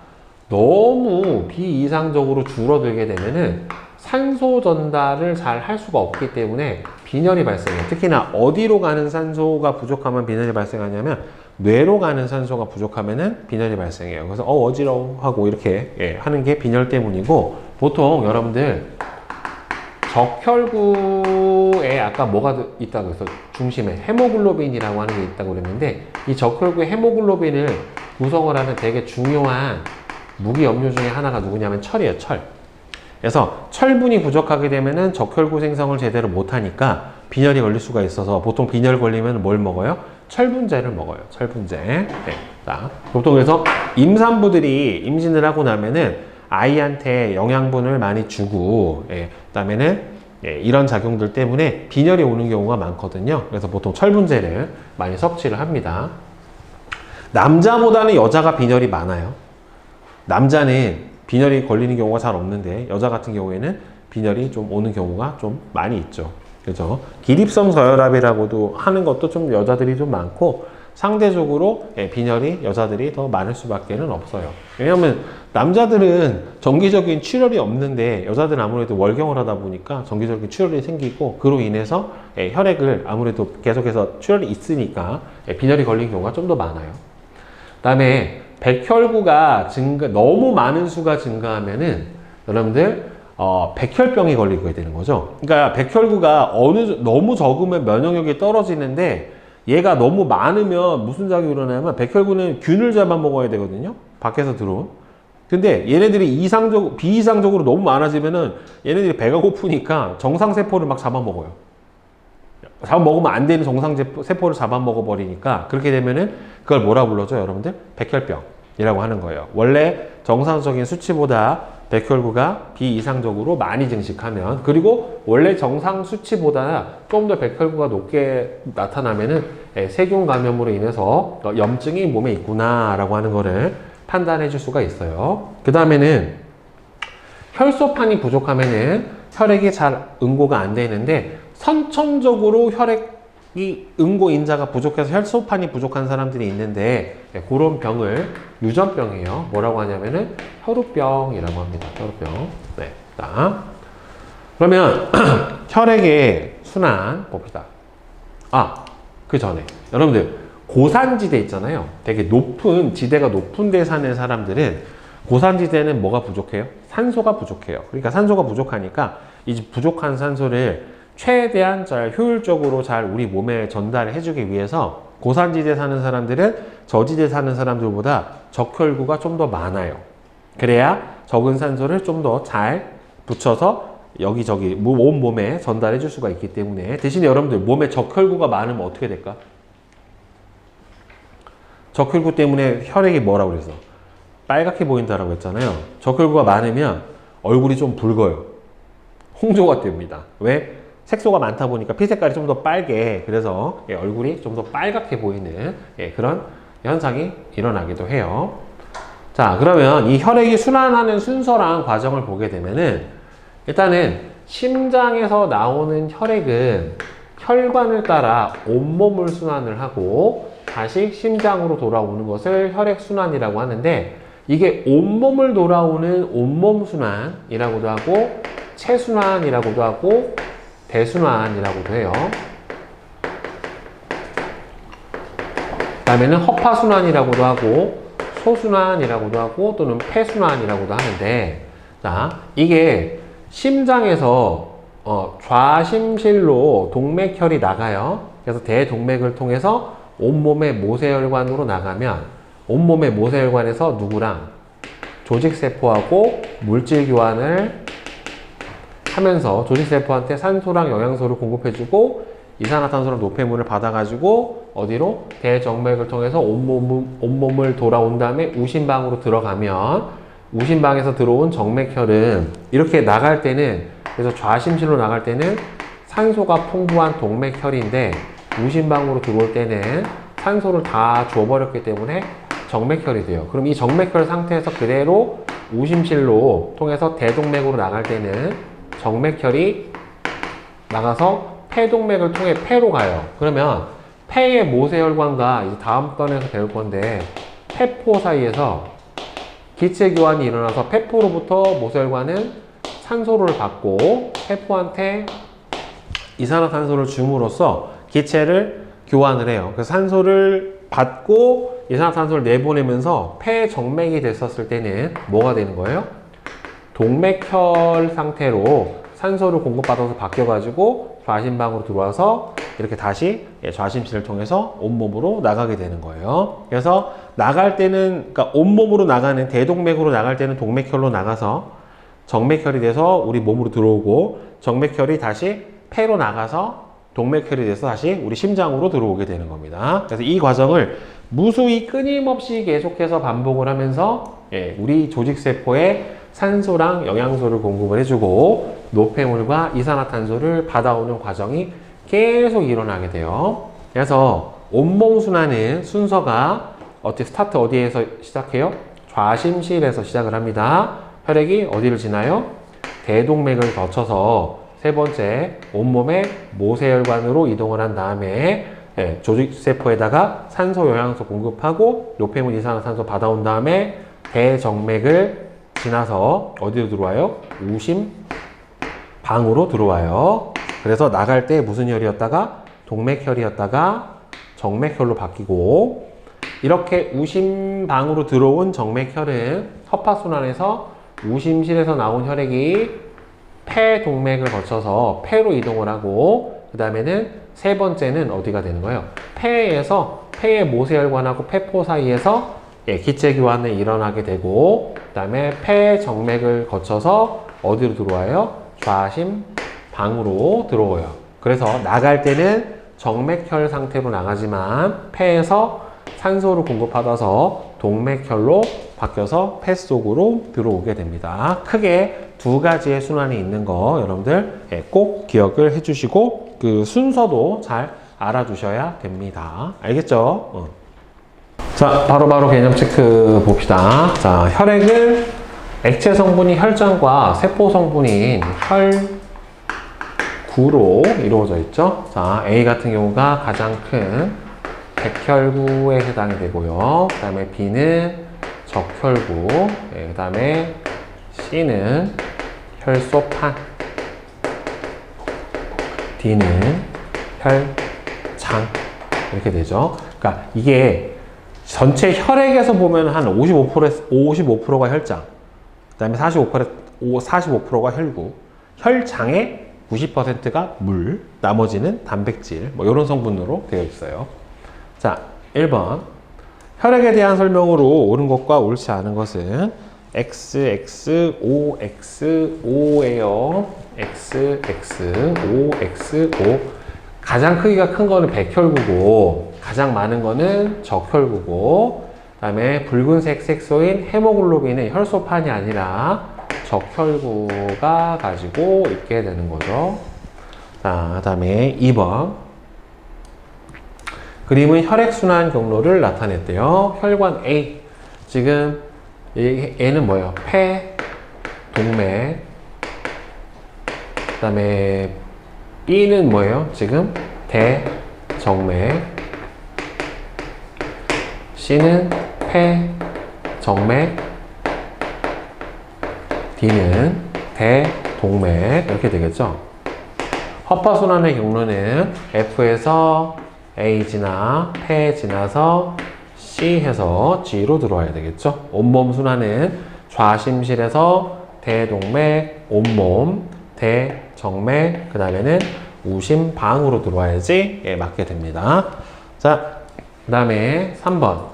너무 비이상적으로 줄어들게 되면은 산소 전달을 잘 할 수가 없기 때문에 빈혈이 발생해요. 특히나 어디로 가는 산소가 부족하면 빈혈이 발생하냐면, 뇌로 가는 산소가 부족하면은 빈혈이 발생해요. 그래서 어지러워하고 이렇게 하는 게 빈혈 때문이고, 보통 여러분들 적혈구에 아까 뭐가 있다고 해서 중심에 헤모글로빈이라고 하는 게 있다고 그랬는데, 이 적혈구의 헤모글로빈을 구성을 하는 되게 중요한 무기 염료 중에 하나가 누구냐면 철이에요. 철. 그래서 철분이 부족하게 되면은 적혈구 생성을 제대로 못하니까 빈혈이 걸릴 수가 있어서, 보통 빈혈 걸리면 뭘 먹어요? 철분제를 먹어요. 철분제. 자, 보통 그래서 임산부들이 임신을 하고 나면은 아이한테 영양분을 많이 주고, 그다음에는 이런 작용들 때문에 빈혈이 오는 경우가 많거든요. 그래서 보통 철분제를 많이 섭취를 합니다. 남자보다는 여자가 빈혈이 많아요. 남자는 빈혈이 걸리는 경우가 잘 없는데, 여자 같은 경우에는 빈혈이 좀 오는 경우가 좀 많이 있죠. 그죠? 기립성 저혈압이라고도 하는 것도 좀 여자들이 좀 많고, 상대적으로 빈혈이 여자들이 더 많을 수밖에 없어요. 왜냐하면 남자들은 정기적인 출혈이 없는데, 여자들은 아무래도 월경을 하다 보니까 정기적인 출혈이 생기고, 그로 인해서 혈액을 아무래도 계속해서 출혈이 있으니까 빈혈이 걸린 경우가 좀 더 많아요. 그 다음에 백혈구가 너무 많은 수가 증가하면은 여러분들 백혈병이 걸리게 되는 거죠. 그러니까 백혈구가 너무 적으면 면역력이 떨어지는데, 얘가 너무 많으면 무슨 작용이 일어나냐면, 백혈구는 균을 잡아먹어야 되거든요. 밖에서 들어온. 근데 얘네들이 비이상적으로 너무 많아지면은 얘네들이 배가 고프니까 정상세포를 막 잡아먹어요. 잡아먹으면 안 되는 정상세포를 잡아먹어버리니까, 그렇게 되면은 그걸 뭐라 불러죠, 여러분들? 백혈병이라고 하는 거예요. 원래 정상적인 수치보다 백혈구가 비이상적으로 많이 증식하면, 그리고 원래 정상 수치보다 좀 더 백혈구가 높게 나타나면은 세균 감염으로 인해서 염증이 몸에 있구나라고 하는 거를 판단해 줄 수가 있어요. 그 다음에는 혈소판이 부족하면은 혈액이 잘 응고가 안 되는데, 선천적으로 혈액이 응고 인자가 부족해서 혈소판이 부족한 사람들이 있는데, 그런 병을 유전병이에요. 뭐라고 하냐면은 혈우병이라고 합니다. 혈우병. 네. 자, 그러면 혈액의 순환 봅시다. 그 전에 여러분들 고산지대 있잖아요. 되게 높은 지대가 높은 데 사는 사람들은, 고산지대는 뭐가 부족해요? 산소가 부족해요. 그러니까 산소가 부족하니까 이 부족한 산소를 최대한 잘 효율적으로 잘 우리 몸에 전달해 주기 위해서, 고산지대 사는 사람들은 저지대 사는 사람들보다 적혈구가 좀 더 많아요. 그래야 적은 산소를 좀 더 잘 붙여서 여기저기 온 몸에 전달해 줄 수가 있기 때문에, 대신에 여러분들 몸에 적혈구가 많으면 어떻게 될까? 적혈구 때문에 혈액이 뭐라고 그랬어? 빨갛게 보인다라고 했잖아요. 적혈구가 많으면 얼굴이 좀 붉어요. 홍조가 됩니다. 왜? 색소가 많다 보니까 피 색깔이 좀 더 빨개, 그래서 얼굴이 좀 더 빨갛게 보이는 그런 현상이 일어나기도 해요. 자, 그러면 이 혈액이 순환하는 순서랑 과정을 보게 되면은, 일단은 심장에서 나오는 혈액은 혈관을 따라 온몸을 순환을 하고 다시 심장으로 돌아오는 것을 혈액순환이라고 하는데, 이게 온몸을 돌아오는 온몸순환이라고도 하고 체순환이라고도 하고 대순환이라고도 해요. 그 다음에는 허파순환이라고도 하고 소순환이라고도 하고 또는 폐순환이라고도 하는데, 자, 이게 심장에서 좌심실로 동맥혈이 나가요. 그래서 대동맥을 통해서 온몸의 모세혈관으로 나가면, 온몸의 모세혈관에서 누구랑 조직세포하고 물질 교환을 하면서 조직세포한테 산소랑 영양소를 공급해주고 이산화탄소랑 노폐물을 받아가지고 어디로? 대정맥을 통해서 온몸을 돌아온 다음에 우심방으로 들어가면, 우심방에서 들어온 정맥혈은 이렇게 나갈 때는, 그래서 좌심실로 나갈 때는 산소가 풍부한 동맥혈인데, 우심방으로 들어올 때는 산소를 다 줘버렸기 때문에 정맥혈이 돼요. 그럼 이 정맥혈 상태에서 그대로 우심실로 통해서 대동맥으로 나갈 때는 정맥혈이 나가서 폐동맥을 통해 폐로 가요. 그러면 폐의 모세혈관과 이제 다음 번에서 배울 건데, 폐포 사이에서 기체 교환이 일어나서 폐포로부터 모세혈관은 산소를 받고 폐포한테 이산화탄소를 줌으로써 기체를 교환을 해요. 그래서 산소를 받고 이산화탄소를 내보내면서 폐정맥이 됐었을 때는 뭐가 되는 거예요? 동맥혈 상태로 산소를 공급받아서 바뀌어가지고 좌심방으로 들어와서 이렇게 다시 좌심실을 통해서 온몸으로 나가게 되는 거예요. 그래서 나갈 때는, 그러니까 온몸으로 나가는, 대동맥으로 나갈 때는 동맥혈로 나가서 정맥혈이 돼서 우리 몸으로 들어오고, 정맥혈이 다시 폐로 나가서 동맥혈이 돼서 다시 우리 심장으로 들어오게 되는 겁니다. 그래서 이 과정을 무수히 끊임없이 계속해서 반복을 하면서 우리 조직세포에 산소랑 영양소를 공급을 해주고 노폐물과 이산화탄소를 받아오는 과정이 계속 일어나게 돼요. 그래서 온몸 순환은 순서가 스타트 어디에서 시작해요? 좌심실에서 시작을 합니다. 혈액이 어디를 지나요? 대동맥을 거쳐서 세 번째 온몸의 모세혈관으로 이동을 한 다음에 조직세포에다가 산소, 영양소 공급하고 노폐물, 이산화탄소 받아온 다음에 대정맥을 지나서 어디로 들어와요? 우심방으로 들어와요. 그래서 나갈 때 무슨 혈이었다가 동맥혈이었다가 정맥혈로 바뀌고, 이렇게 우심방으로 들어온 정맥혈은 허파순환에서 우심실에서 나온 혈액이 폐동맥을 거쳐서 폐로 이동을 하고, 그 다음에는 세 번째는 어디가 되는 거예요? 폐에서 폐의 모세혈관하고 폐포 사이에서 기체 교환이 일어나게 되고, 그 다음에 폐정맥을 거쳐서 어디로 들어와요? 좌심방으로 들어와요. 그래서 나갈 때는 정맥혈 상태로 나가지만 폐에서 산소를 공급받아서 동맥혈로 바뀌어서 폐 속으로 들어오게 됩니다. 크게 두 가지의 순환이 있는 거 여러분들 꼭 기억을 해주시고 그 순서도 잘 알아두셔야 됩니다. 알겠죠? 자, 바로바로 개념 체크 봅시다. 자, 혈액은 액체 성분이 혈장과 세포 성분인 혈구로 이루어져 있죠. 자, A 같은 경우가 가장 큰 백혈구에 해당이 되고요. 그 다음에 B는 적혈구, 그 다음에 C는 혈소판, D는 혈장 이렇게 되죠. 그러니까 이게 전체 혈액에서 보면 한 55%가 혈장, 그 다음에 45%가 혈구, 혈장의 90%가 물, 나머지는 단백질, 뭐 이런 성분으로 되어 있어요. 자, 1번. 혈액에 대한 설명으로 옳은 것과 옳지 않은 것은 XX, OXO예요. XX, OXO. 가장 크기가 큰 거는 백혈구고, 가장 많은 거는 적혈구고, 그 다음에 붉은색 색소인 헤모글로빈은 혈소판이 아니라 적혈구가 가지고 있게 되는 거죠. 자, 그 다음에 2번. 그림은 혈액순환 경로를 나타냈대요. 혈관 A. 지금 얘는 뭐예요? 폐, 동맥. 그 다음에 B는 뭐예요? 지금 대, 정맥. C는 폐, 정맥. D는 대, 동맥. 이렇게 되겠죠? 허파순환의 경로는 F에서 A 지나 폐 지나서 C 해서 G로 들어와야 되겠죠. 온몸 순환은 좌심실에서 대동맥, 온몸, 대정맥, 그 다음에는 우심방으로 들어와야지 맞게 됩니다. 자, 그 다음에 3번.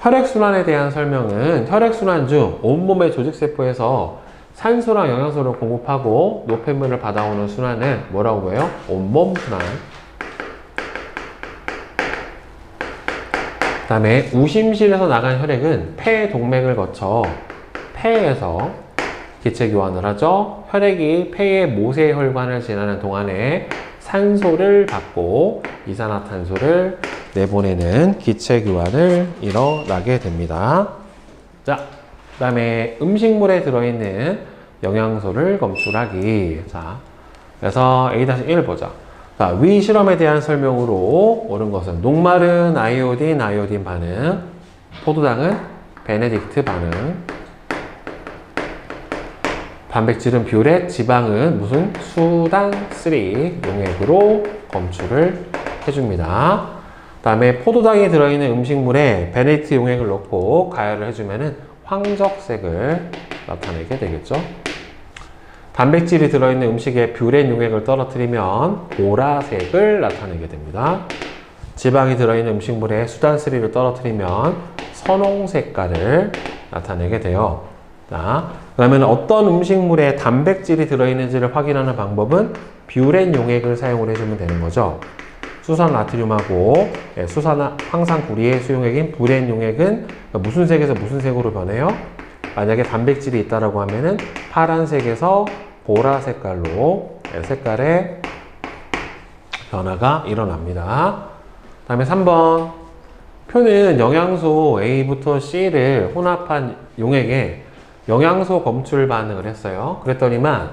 혈액순환에 대한 설명은 혈액순환 중 온몸의 조직세포에서 산소랑 영양소를 공급하고 노폐물을 받아오는 순환은 뭐라고 해요? 온몸 순환. 그 다음에 우심실에서 나간 혈액은 폐 동맥을 거쳐 폐에서 기체 교환을 하죠. 혈액이 폐의 모세혈관을 지나는 동안에 산소를 받고 이산화탄소를 내보내는 기체 교환을 일어나게 됩니다. 자, 그 다음에 음식물에 들어있는 영양소를 검출하기. 자, 그래서 A-1 보자. 자, 위 실험에 대한 설명으로 옳은 것은 녹말은 아이오딘 반응, 포도당은 베네딕트 반응, 단백질은 뷰렛, 지방은 무슨 수단3 용액으로 검출을 해줍니다. 그 다음에 포도당이 들어있는 음식물에 베네딕트 용액을 넣고 가열을 해주면은 황적색을 나타내게 되겠죠. 단백질이 들어있는 음식에 뷰렛 용액을 떨어뜨리면 보라색을 나타내게 됩니다. 지방이 들어있는 음식물에 수단3를 떨어뜨리면 선홍 색깔을 나타내게 돼요. 자, 그러면 어떤 음식물에 단백질이 들어있는지를 확인하는 방법은 뷰렛 용액을 사용을 해주면 되는 거죠. 수산 나트륨하고 수산 황산구리의 수용액인 뷰렛 용액은 무슨 색에서 무슨 색으로 변해요? 만약에 단백질이 있다라고 하면은 파란색에서 보라 색깔로 색깔의 변화가 일어납니다. 다음에 3번. 표는 영양소 A부터 C를 혼합한 용액에 영양소 검출 반응을 했어요. 그랬더니만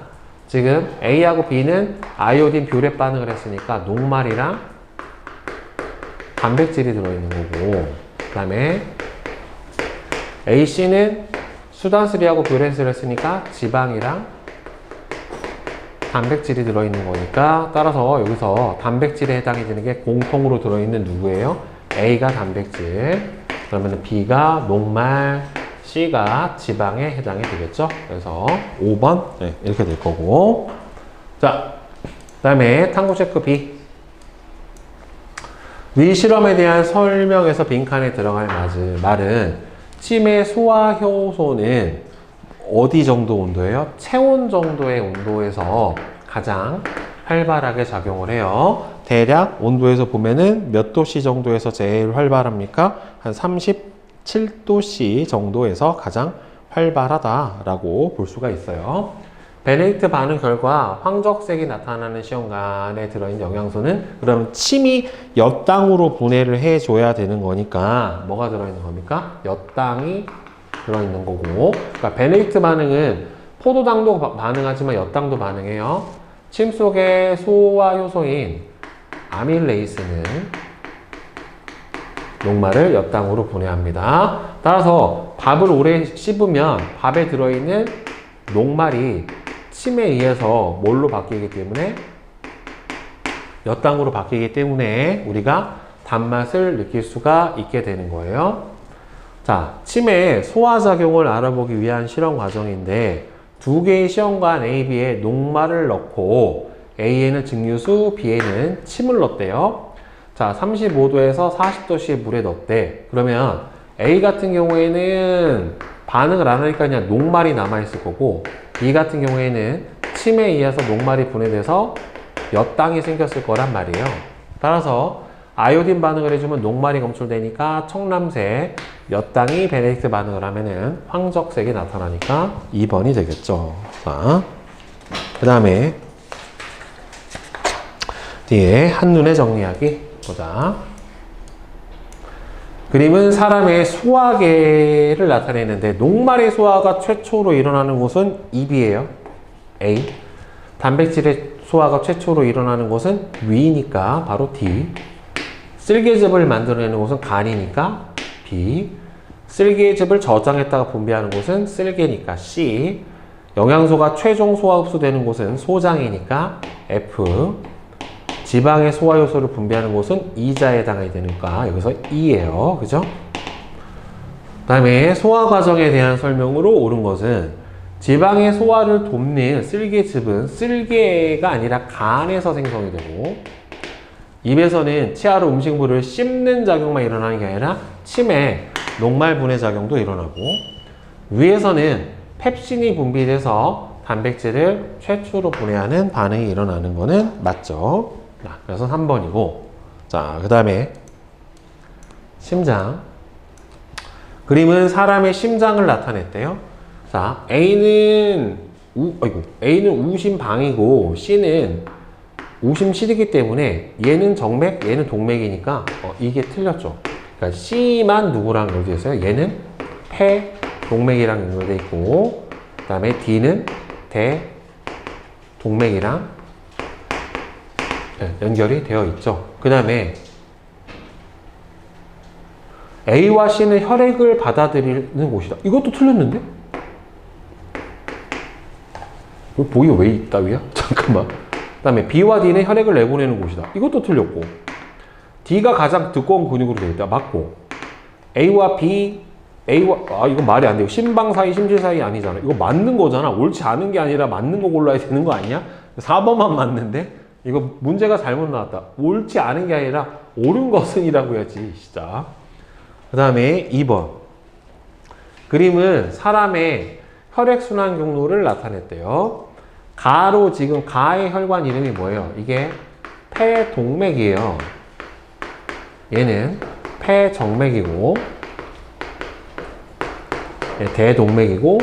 지금 A하고 B는 아이오딘 뷰렛 반응을 했으니까 녹말이랑 단백질이 들어있는 거고, 그 다음에 AC는 수단3하고 뷰렛을 했으니까 지방이랑 단백질이 들어있는 거니까 따라서 여기서 단백질에 해당이 되는 게 공통으로 들어있는 누구예요? A가 단백질, 그러면 B가 녹말, C가 지방에 해당이 되겠죠. 그래서 5번 이렇게 될 거고. 자, 그 다음에 탐구 체크 B. 위 실험에 대한 설명에서 빈칸에 들어갈 말은 치매 소화 효소는 어디 정도 온도예요? 체온 정도의 온도에서 가장 활발하게 작용을 해요. 대략 온도에서 보면은 몇 도씨 정도에서 제일 활발합니까? 한 37, 7도씨 정도에서 가장 활발하다라고 볼 수가 있어요. 베네딕트 반응 결과 황적색이 나타나는 시험관에 들어있는 영양소는 그럼 침이 엿당으로 분해를 해줘야 되는 거니까 뭐가 들어있는 겁니까? 엿당이 들어있는 거고, 그러니까 베네딕트 반응은 포도당도 반응하지만 엿당도 반응해요. 침 속의 소화 효소인 아밀레이스는 녹말을 엿당으로 분해합니다. 따라서 밥을 오래 씹으면 밥에 들어있는 녹말이 침에 의해서 뭘로 바뀌기 때문에 엿당으로 바뀌기 때문에 우리가 단맛을 느낄 수가 있게 되는 거예요. 자, 침의 소화작용을 알아보기 위한 실험 과정인데 두 개의 시험관 A, B에 녹말을 넣고 A에는 증류수, B에는 침을 넣었대요. 자, 35도에서 40도씨의 물에 넣었대. 그러면 A 같은 경우에는 반응을 안 하니까 그냥 녹말이 남아있을 거고, B 같은 경우에는 침에 의해서 녹말이 분해돼서 엿당이 생겼을 거란 말이에요. 따라서 아이오딘 반응을 해주면 녹말이 검출되니까 청람색, 엿당이 베네딕트 반응을 하면은 황적색이 나타나니까 2번이 되겠죠. 자, 그 다음에 뒤에 한눈에 정리하기 보자. 그림은 사람의 소화계를 나타내는데 녹말의 소화가 최초로 일어나는 곳은 입이에요. A. 단백질의 소화가 최초로 일어나는 곳은 위니까 바로 D. 쓸개즙을 만들어내는 곳은 간이니까 B. 쓸개즙을 저장했다가 분비하는 곳은 쓸개니까 C. 영양소가 최종 소화 흡수되는 곳은 소장이니까 F. 지방의 소화 요소를 분비하는 곳은 E자에 해당이 되니까 여기서 E예요. 그죠? 그 다음에 소화 과정에 대한 설명으로 옳은 것은 지방의 소화를 돕는 쓸개즙은 쓸개가 아니라 간에서 생성이 되고, 입에서는 치아로 음식물을 씹는 작용만 일어나는 게 아니라 침에 녹말 분해 작용도 일어나고, 위에서는 펩신이 분비돼서 단백질을 최초로 분해하는 반응이 일어나는 거는 맞죠. 그래서 3번이고, 자, 그 다음에 심장. 그림은 사람의 심장을 나타냈대요. 자, A는 우심방이고 C는 우심실이기 때문에 얘는 정맥, 얘는 동맥이니까 이게 틀렸죠. 그러니까 C만 누구랑 연결되어 있어요? 얘는 폐, 동맥이랑 연결되어 있고, 그 다음에 D는 대, 동맥이랑 연결이 되어 있죠. 그 다음에 A와 C는 혈액을 받아들이는 곳이다. 이것도 틀렸는데? 보기 왜 있다위야? 잠깐만. 그 다음에 B와 D는 혈액을 내보내는 곳이다. 이것도 틀렸고, D가 가장 두꺼운 근육으로 되어 있다. 맞고, 이거 말이 안 돼요. 심방 사이, 심실 사이 아니잖아. 이거 맞는 거잖아. 옳지 않은 게 아니라 맞는 거 골라야 되는 거 아니야? 4번만 맞는데? 이거 문제가 잘못 나왔다. 옳지 않은 게 아니라 옳은 것은이라고 해야지, 진짜. 그 다음에 2번. 그림은 사람의 혈액순환 경로를 나타냈대요. 가로 지금 가의 혈관 이름이 뭐예요? 이게 폐동맥이에요. 얘는 폐정맥이고, 대동맥이고,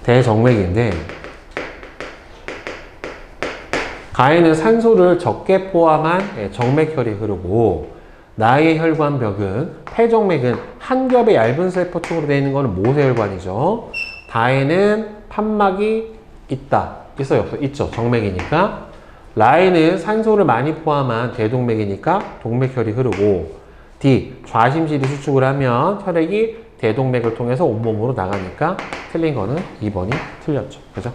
대정맥인데, 가에는 산소를 적게 포함한 정맥혈이 흐르고, 나의 혈관벽은 폐정맥은 한 겹의 얇은 세포층으로 되어 있는 것은 모세혈관이죠. 다에는 판막이 있다. 있어요? 없어? 있죠. 정맥이니까. 라에는 산소를 많이 포함한 대동맥이니까 동맥혈이 흐르고, D. 좌심실이 수축을 하면 혈액이 대동맥을 통해서 온몸으로 나가니까 틀린 거는 2번이 틀렸죠. 그죠?